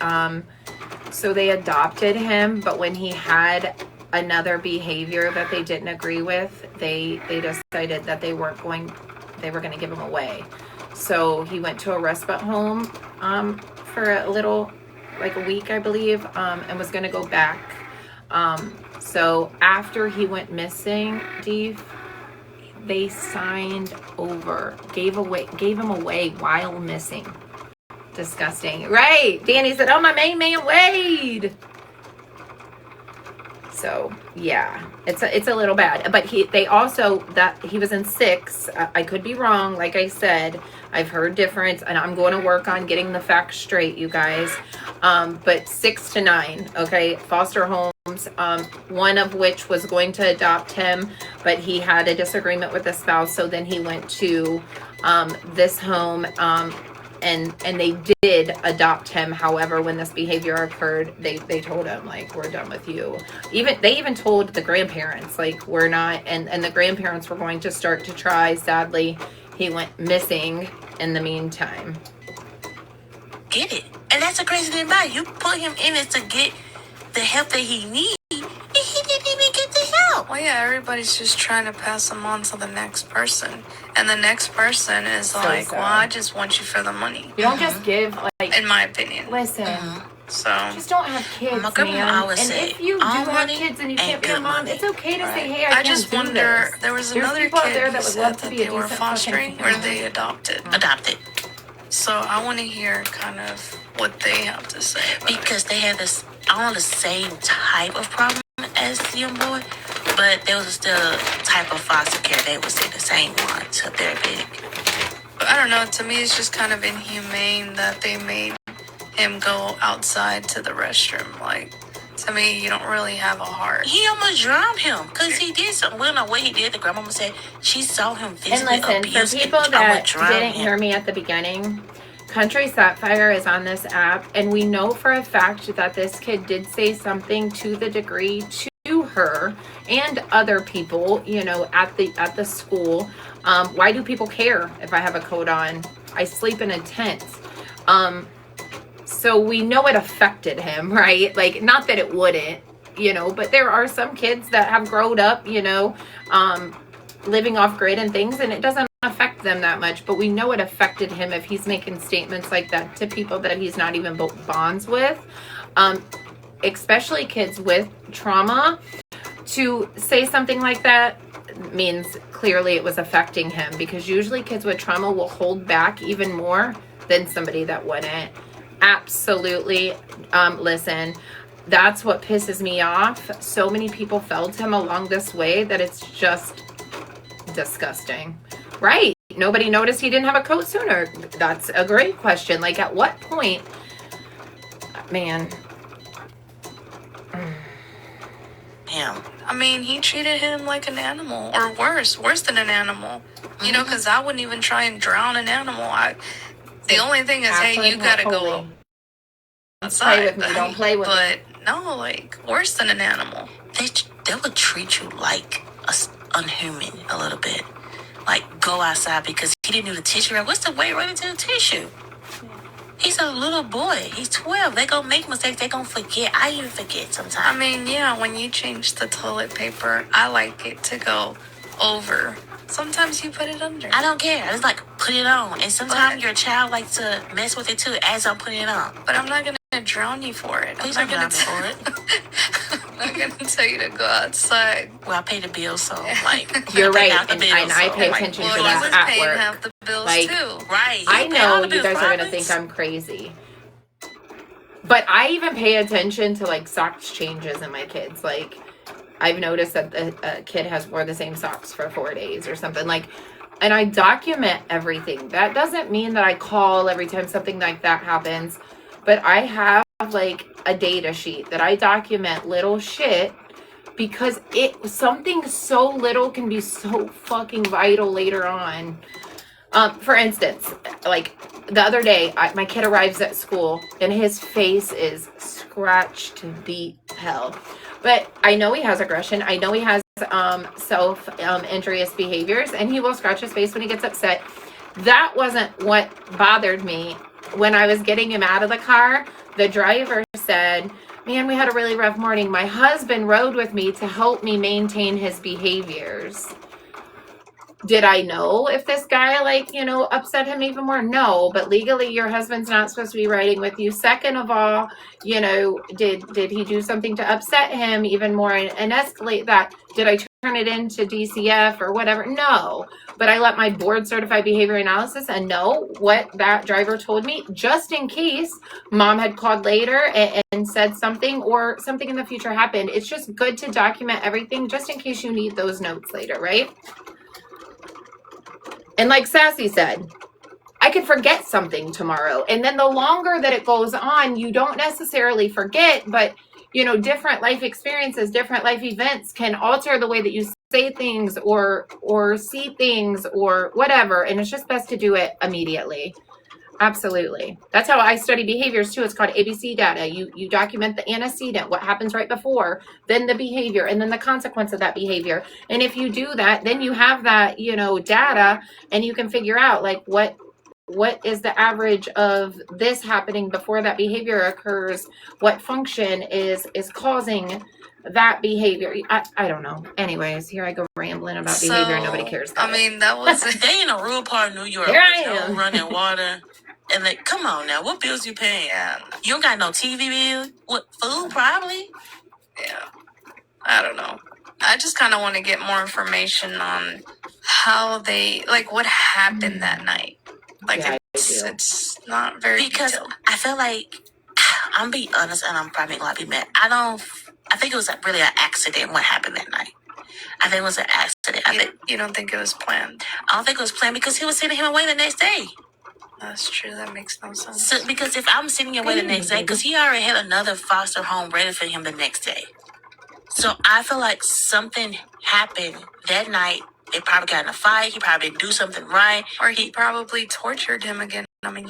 So they adopted him, but when he had another behavior that they didn't agree with, they decided that they were going to give him away. So he went to a respite home for a little, like a week, I believe, and was going to go back. So after he went missing, Dee, they signed over, gave him away while missing. Disgusting. Right. Danny said, oh, my main man, Wade. So yeah, it's a little bad, but they also, that he was in 6. I could be wrong. Like I said, I've heard difference, and I'm going to work on getting the facts straight, you guys. But 6 to 9, okay, foster homes. One of which was going to adopt him, but he had a disagreement with the spouse, so then he went to this home. And they did adopt him. However, when this behavior occurred, they told him, like, we're done with you. They even told the grandparents, like, we're not, and the grandparents were going to start to try. Sadly, he went missing in the meantime. Get it. And that's the crazy thing about it. You put him in it to get the help that he needs, and he didn't even get the help. Well, yeah, everybody's just trying to pass them on to the next person. And the next person is like, sad. well, I just want you for the money. You don't just give, like, In my opinion. listen, So, just don't have kids, My grandma man. always And said, if you do all have money kids and you ain't can't be a good mom, money. it's okay to say, hey, I I can't just do wonder, this. there was There's another people out kid there who that would said love to that be a they were decent fostering fucking or they adopted. Adopted. So I want to hear kind of what they have to say about it. Because they had this, all the same type of problem as the young boy, but there was still a type of foster care. They would say the same one to therapeutic. But I don't know, to me it's just kind of inhumane that they made him go outside to the restroom. Like, to me, you don't really have a heart. He almost drowned him because he did something. We don't know what he did. The grandmama said she saw him And physically listen, abuse for people and that almost drown didn't him. hear me at the beginning, Country Sapphire is on this app, and we know for a fact that this kid did say something to the degree to her and other people, you know, at the school. Why do people care if I have a coat on? I sleep in a tent. So we know it affected him, right? Like, not that it wouldn't, you know, but there are some kids that have grown up, you know, living off grid and things, and it doesn't affect them that much, but we know it affected him if he's making statements like that to people that he's not even bonds with, especially kids with trauma. To say something like that means clearly it was affecting him, because usually kids with trauma will hold back even more than somebody that wouldn't. Absolutely. Listen, that's what pisses me off. So many people felled him along this way that it's just disgusting. Right. Nobody noticed he didn't have a coat sooner. That's a great question. Like, at what point, man? Him. I mean, he treated him like an animal, or worse than an animal. You know, because I wouldn't even try and drown an animal. The only thing is, hey, you gotta go outside. Play with me, don't play with me. But no, like, worse than an animal. They would treat you like unhuman a little bit. Like, go outside because he didn't do the tissue. What's the way running to the tissue? He's a little boy. He's 12. They gonna make mistakes. They gonna forget. I even forget sometimes. I mean, yeah, when you change the toilet paper, I like it to go over. Sometimes you put it under. I don't care. I just like put it on. And sometimes your child likes to mess with it too as I'm putting it on. But I'm not gonna drown you for it. Please don't drown me for it. I'm not gonna tell you to go outside. Well, I pay the bill, so like you're right, and I pay attention to that at work. Half the bills like, too. Right. I know you guys are gonna think I'm crazy, but I even pay attention to like socks changes in my kids. Like, I've noticed that a kid has wore the same socks for 4 days or something, like, and I document everything. That doesn't mean that I call every time something like that happens, but I have like a data sheet that I document little shit, because something so little can be so fucking vital later on. For instance, like the other day, my kid arrives at school and his face is scratched to beat hell. But I know he has aggression. I know he has self-injurious behaviors, and he will scratch his face when he gets upset. That wasn't what bothered me. When I was getting him out of the car, the driver said, "Man, we had a really rough morning. My husband rode with me to help me maintain his behaviors." Did I know if this guy, like, upset him even more? No, but legally your husband's not supposed to be riding with you. Second of all, did he do something to upset him even more and escalate that? Did I turn it into DCF or whatever? No, but I let my board certified behavior analysis and know what that driver told me, just in case mom had called later and said something, or something in the future happened. It's just good to document everything just in case you need those notes later, right? And like Sassy said, I could forget something tomorrow. And then the longer that it goes on, you don't necessarily forget, but different life experiences, different life events can alter the way that you say things or see things or whatever. And it's just best to do it immediately. Absolutely. That's how I study behaviors too. It's called ABC data. You document the antecedent, what happens right before, then the behavior, and then the consequence of that behavior. And if you do that, then you have that, data, and you can figure out like what is the average of this happening before that behavior occurs, what function is causing that behavior. I don't know. Anyways, here I go rambling about behavior and nobody cares about I mean, that was they in a rural part of New York. Here I am. No running water. And like, come on now, what bills you paying? You don't got no TV bill? What, food probably? Yeah. I don't know. I just kind of want to get more information on how what happened that night. Like, Yeah, it's not very detailed. I feel like, I'm being honest, and I'm probably going to be mad. I think it was really an accident what happened that night. I think it was an accident. You don't think it was planned? I don't think it was planned because he was sending him away the next day. That's true. That makes no sense. So, because if I'm sending him away the next day, because he already had another foster home ready for him the next day. So I feel like something happened that night. They probably got in a fight. He probably didn't do something right. Or he probably tortured him again. I mean,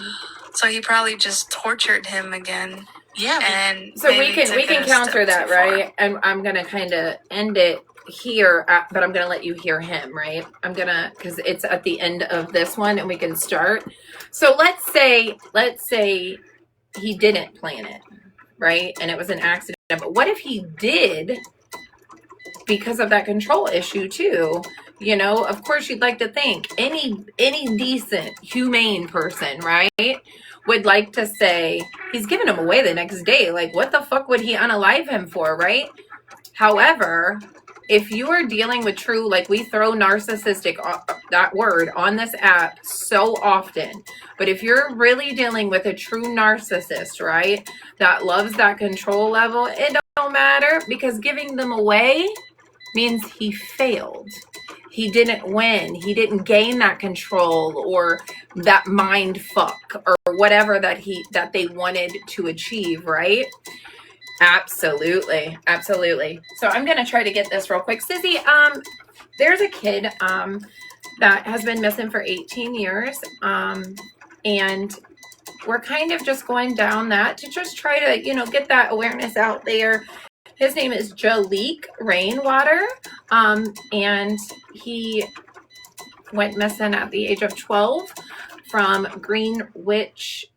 so he probably just tortured him again. Yeah. And so we can counter that, right? And I'm going to kind of end it here, but I'm going to let you hear him, right? because it's at the end of this one and we can start. So let's say he didn't plan it, right? And it was an accident. But what if he did, because of that control issue too? Of course you'd like to think any decent, humane person, right, would like to say he's giving him away the next day. Like, what the fuck would he unalive him for, right? However, if you are dealing with true, like we throw narcissistic, that word on this app so often, but if you're really dealing with a true narcissist, right, that loves that control level, it don't matter, because giving them away means he failed. He didn't win. He didn't gain that control or that mind fuck or whatever that they wanted to achieve, right? Absolutely. Absolutely. So I'm going to try to get this real quick. Sissy, there's a kid that has been missing for 18 years. And we're kind of just going down that to just try to, get that awareness out there. His name is Chaliegh Rainwater, and he went missing at the age of 12 from Greenwich,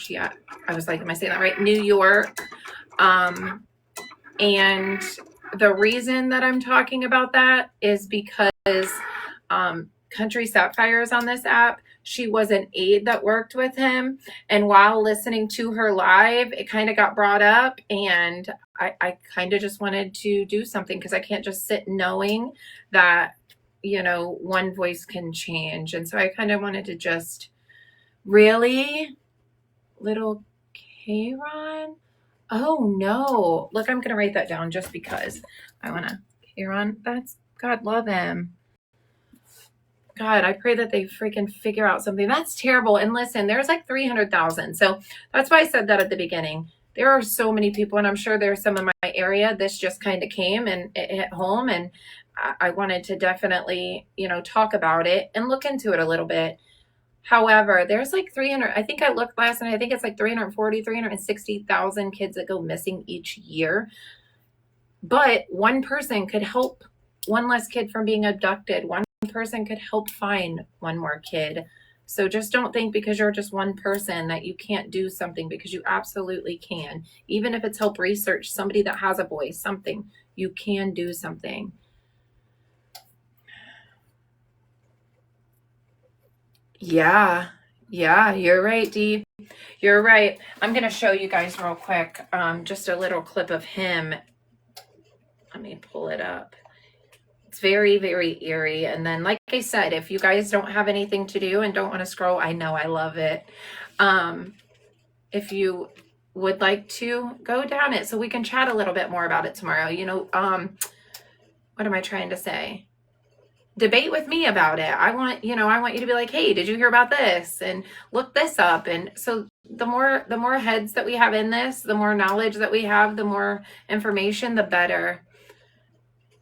yeah, I was like, am I saying that right? New York. And the reason that I'm talking about that is because Country Sapphire is on this app. She was an aide that worked with him, and while listening to her live, it kind of got brought up, and I kind of just wanted to do something, because I can't just sit knowing that, one voice can change. And so I kind of wanted to just really, little Kayron. Oh no, look, I'm gonna write that down just because I want to. Kayron, that's, God love him. God, I pray that they freaking figure out something. That's terrible. And listen, there's like 300,000. So that's why I said that at the beginning. There are so many people, and I'm sure there's some in my area. This just kind of came and it hit home, and I wanted to definitely, talk about it and look into it a little bit. However, there's like 300, I think I looked last night, I think it's like 360,000 kids that go missing each year. But one person could help one less kid from being abducted. One person could help find one more kid. So just don't think because you're just one person that you can't do something, because you absolutely can. Even if it's help research somebody that has a voice, something, you can do something. Yeah, you're right, Dee. You're right. I'm going to show you guys real quick just a little clip of him. Let me pull it up. It's very, very eerie. And then, like I said, if you guys don't have anything to do and don't want to scroll, I know, I love it. If you would like to go down it so we can chat a little bit more about it tomorrow. What am I trying to say? Debate with me about it. I want you to be like, hey, did you hear about this? And look this up. And so the more heads that we have in this, the more knowledge that we have, the more information, the better.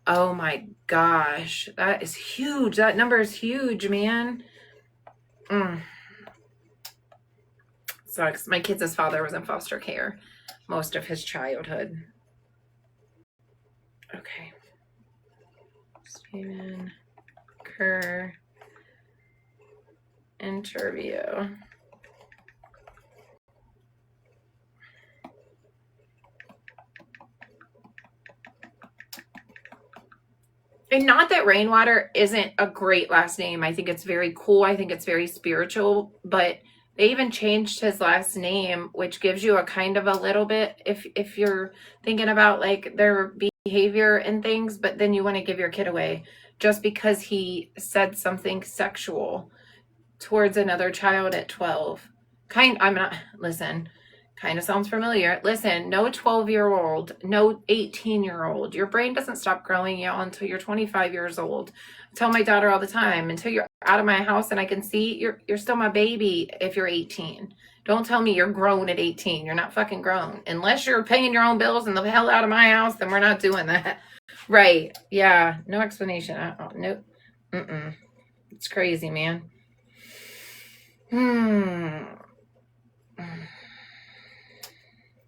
Oh my gosh, that is huge. That number is huge, man. Sucks. My kid's father was in foster care most of his childhood. Okay. Stephen Kerr interview. And not that Rainwater isn't a great last name. I think it's very cool. I think it's very spiritual, but they even changed his last name, which gives you a kind of a little bit, if you're thinking about like their behavior and things, but then you want to give your kid away just because he said something sexual towards another child at 12. Kind of sounds familiar. Listen, no 12-year-old, no 18-year-old. Your brain doesn't stop growing, y'all, until you're 25 years old. I tell my daughter all the time, until you're out of my house and I can see, you're still my baby if you're 18. Don't tell me you're grown at 18. You're not fucking grown. Unless you're paying your own bills and the hell out of my house, then we're not doing that. Right. Yeah. No explanation. Nope. It's crazy, man.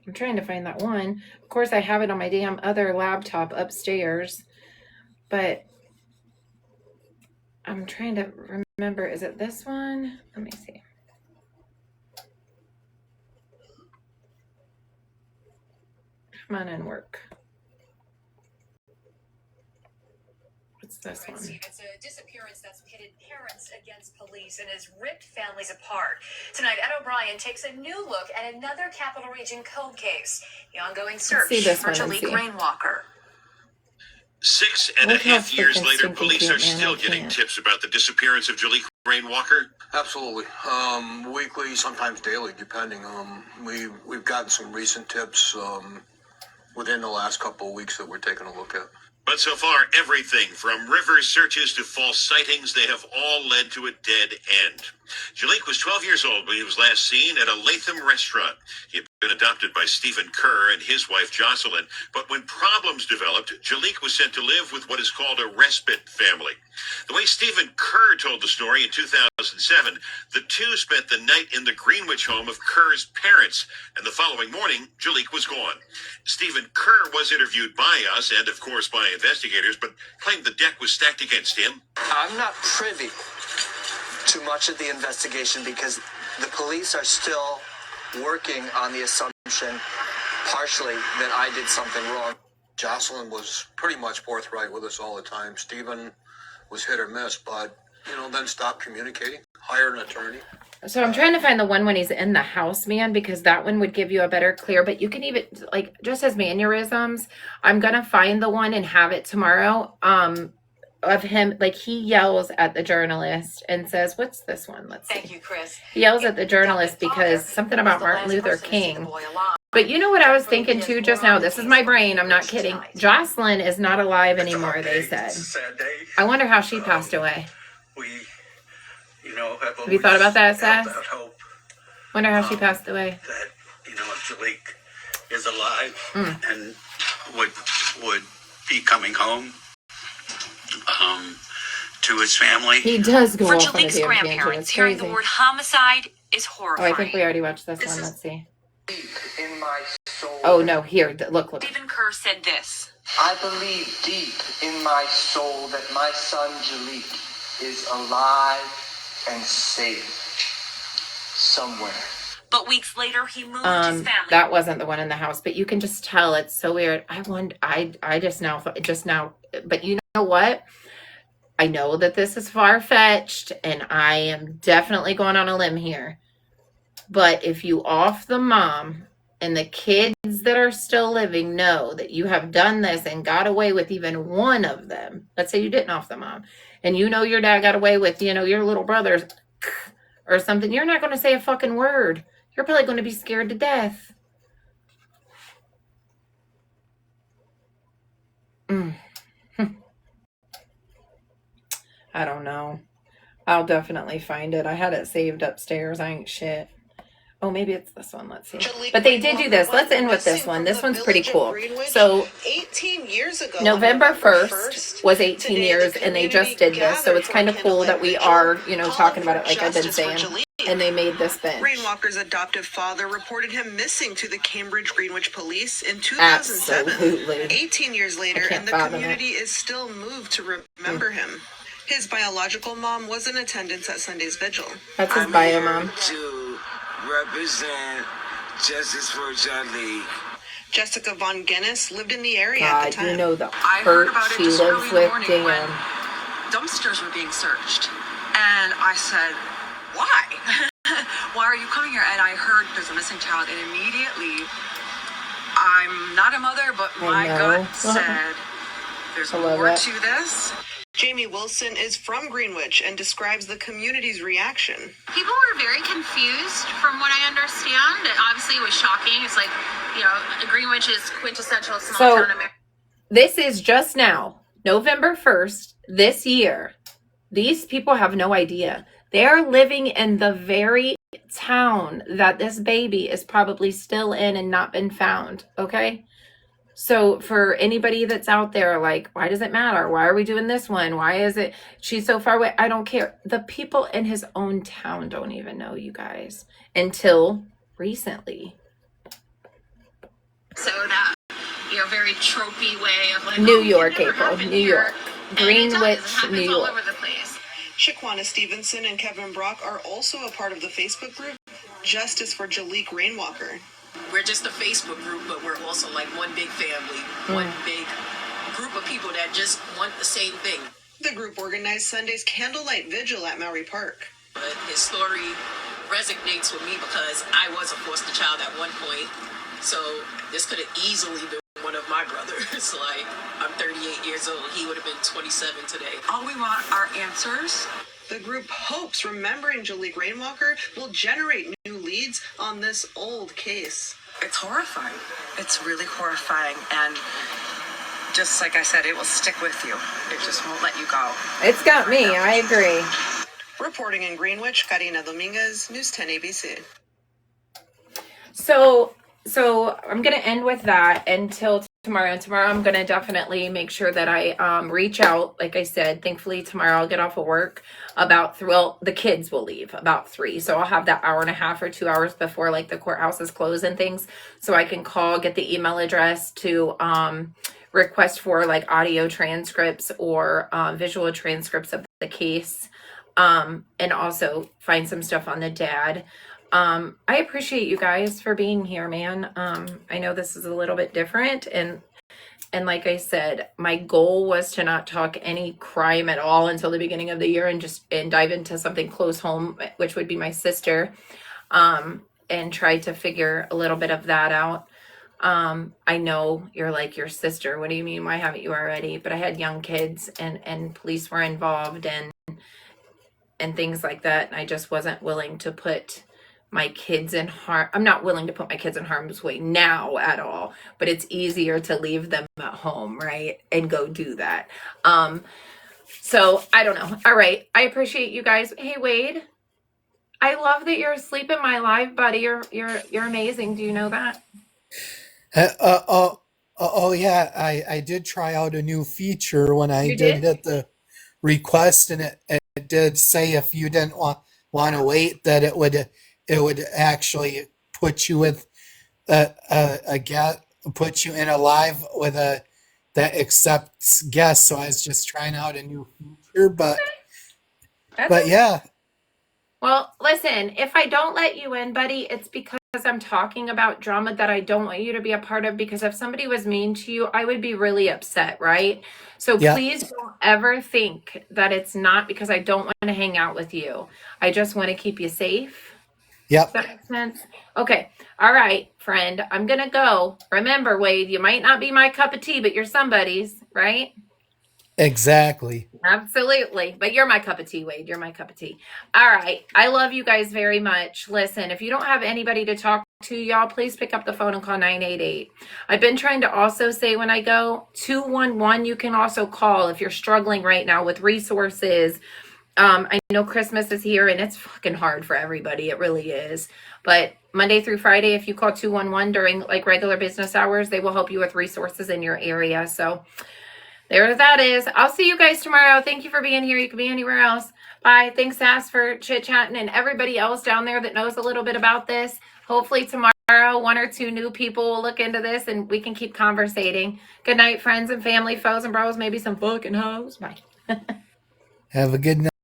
I'm trying to find that one. Of course, I have it on my damn other laptop upstairs, but I'm trying to remember. Is it this one? Let me see. Come on and work. What's this one? It's a disappearance that's pitted parents against police and has ripped families apart. Tonight, Ed O'Brien takes a new look at another Capital Region cold case. The ongoing search for Chaliegh Rainwater. 6.5 years later, police are still getting tips about the disappearance of Chaliegh Rainwalker. Absolutely. Weekly, sometimes daily, depending. We've gotten some recent tips within the last couple of weeks that we're taking a look at. But so far, everything from river searches to false sightings, they have all led to a dead end. Chaliegh was 12 years old when he was last seen at a Latham restaurant. He had been adopted by Stephen Kerr and his wife Jocelyn, but when problems developed, Chaliegh was sent to live with what is called a respite family. The way Stephen Kerr told the story in 2007, the two spent the night in the Greenwich home of Kerr's parents, and the following morning, Chaliegh was gone. Stephen Kerr was interviewed by us and, of course, by investigators, but claimed the deck was stacked against him. I'm not privy to much of the investigation because the police are still working on the assumption, partially, that I did something wrong. Jocelyn was pretty much forthright with us all the time. Stephen was hit or miss, but, then stopped communicating, hire an attorney. So I'm trying to find the one when he's in the house, man, because that one would give you a better clear, but you can even, like, just as mannerisms, I'm going to find the one and have it tomorrow, of him, like, he yells at the journalist and says, what's this one? Let's see. Thank you, Chris. He yells at the journalist because something about Martin Luther King. But you know what I was thinking too just now? This is my brain. I'm not kidding. Jocelyn is not alive anymore, they said. I wonder how she passed away. Have you thought about that, Seth? Wonder how she passed away. That, Chaliegh is alive and would be coming home to his family. He does go For off on a Chaligh's damn tangent. grandparents, It's hearing crazy. the word homicide is Oh, horrifying. I think we already watched this one. Let's see. In my soul. Oh, no. Here. Look. Stephen Kerr said this. I believe deep in my soul that my son Chaliegh is alive and safe somewhere. But weeks later, he moved his family. That wasn't the one in the house, but you can just tell it's so weird. I just now, but you know what? I know that this is far-fetched, and I am definitely going on a limb here. But if you off the mom and the kids that are still living know that you have done this and got away with even one of them, let's say you didn't off the mom, and your dad got away with, your little brother's or something, you're not going to say a fucking word. You're probably going to be scared to death. I don't know. I'll definitely find it. I had it saved upstairs. I ain't shit. Oh, maybe it's this one. Let's see. But they did do this. Let's end with this one. This one's pretty cool. So 18 years ago, November 1st was 18 years, and they just did this. So it's kind of cool that we are, talking about it like I've been saying. And they made this bench. Rainwalker's adoptive father reported him missing to the Cambridge Greenwich police in 2007. Absolutely. 18 years later, and the community is still moved to remember him. His biological mom was in attendance at Sunday's vigil. That's his bio mom. To represent justice for Chaliegh. Jessica Von Guinness lived in the area God, at the time. you know the I heard hurt about it she just lives early in the with. morning when Damn. dumpsters were being searched. And I said, why? Why are you coming here? And I heard there's a missing child, and immediately, I'm not a mother, but my gut said, there's more to this. Jamie Wilson is from Greenwich and describes the community's reaction. People were very confused from what I understand. It obviously was shocking. It's like, Greenwich is quintessential small town America. This is just now, November 1st, this year. These people have no idea. They are living in the very town that this baby is probably still in and not been found, okay? So for anybody that's out there, like, why does it matter? Why are we doing this one? Why is it, she's so far away? I don't care. The people in his own town don't even know, you guys, until recently. So that, very tropey way of like, New York, April, New York. Greenwich, New York. All over the place. Shaquana Stevenson and Kevin Brock are also a part of the Facebook group, Justice for Chaliegh Rainwalker. We're just a Facebook group, but we're also like one big family, one big group of people that just want the same thing. The group organized Sunday's candlelight vigil at Maury Park. But his story resonates with me because I was a foster child at one point, so this could have easily been one of my brothers. Like, I'm 38 years old. He would have been 27 today. All we want are answers. The group hopes remembering Chaliegh Rainwalker will generate new leads on this old case. It's horrifying. It's really horrifying. And just like I said, it will stick with you. It just won't let you go. It's got me. I agree. Reporting in Greenwich, Karina Dominguez, News 10 ABC. So I'm going to end with that until tomorrow. And tomorrow I'm going to definitely make sure that I reach out. Like I said, thankfully tomorrow I'll get off of work the kids will leave about 3. So I'll have that hour and a half or 2 hours before like the courthouses close and things. So I can call, get the email address to request for like audio transcripts or visual transcripts of the case. And also find some stuff on the dad. I appreciate you guys for being here, man. I know this is a little bit different, and like I said, my goal was to not talk any crime at all until the beginning of the year and dive into something close home, which would be my sister, and try to figure a little bit of that out. I know you're like, your sister, what do you mean? Why haven't you already? But I had young kids and police were involved and things like that. And I just wasn't willing to put my kids in harm. I'm not willing to put my kids in harm's way now at all, but it's easier to leave them at home, right? And go do that. So I don't know. All right. I appreciate you guys. Hey, Wade, I love that you're asleep in my live, buddy. You're amazing. Do you know that? Yeah, I did try out a new feature when I You did did? hit the request, and it did say if you didn't want to wait, that it would actually put you with a guest, put you in a live with a that accepts guests. So I was just trying out a new feature, but That's yeah, Well, listen, if I don't let you in, buddy, it's because I'm talking about drama that I don't want you to be a part of, because if somebody was mean to you, I would be really upset, right? So yeah, please don't ever think that it's not because I don't want to hang out with you. I just want to keep you safe. Does yep, that make sense? Okay. All right, friend. I'm going to go. Remember, Wade, you might not be my cup of tea, but you're somebody's, right? exactly. Absolutely. But you're my cup of tea, Wade. You're my cup of tea. All right. I love you guys very much. Listen, if you don't have anybody to talk to, y'all, please pick up the phone and call 988. I've been trying to also say when I go 211, you can also call if you're struggling right now with resources. I know Christmas is here and it's fucking hard for everybody. It really is. But Monday through Friday, if you call 211 during like regular business hours, they will help you with resources in your area. So there that is. I'll see you guys tomorrow. Thank you for being here. You can be anywhere else. Bye. Thanks, Sass, for chit-chatting, and everybody else down there that knows a little bit about this. Hopefully tomorrow, 1 or 2 new people will look into this and we can keep conversating. Good night, friends and family, foes and bros, maybe some fucking hoes. Bye. Have a good night.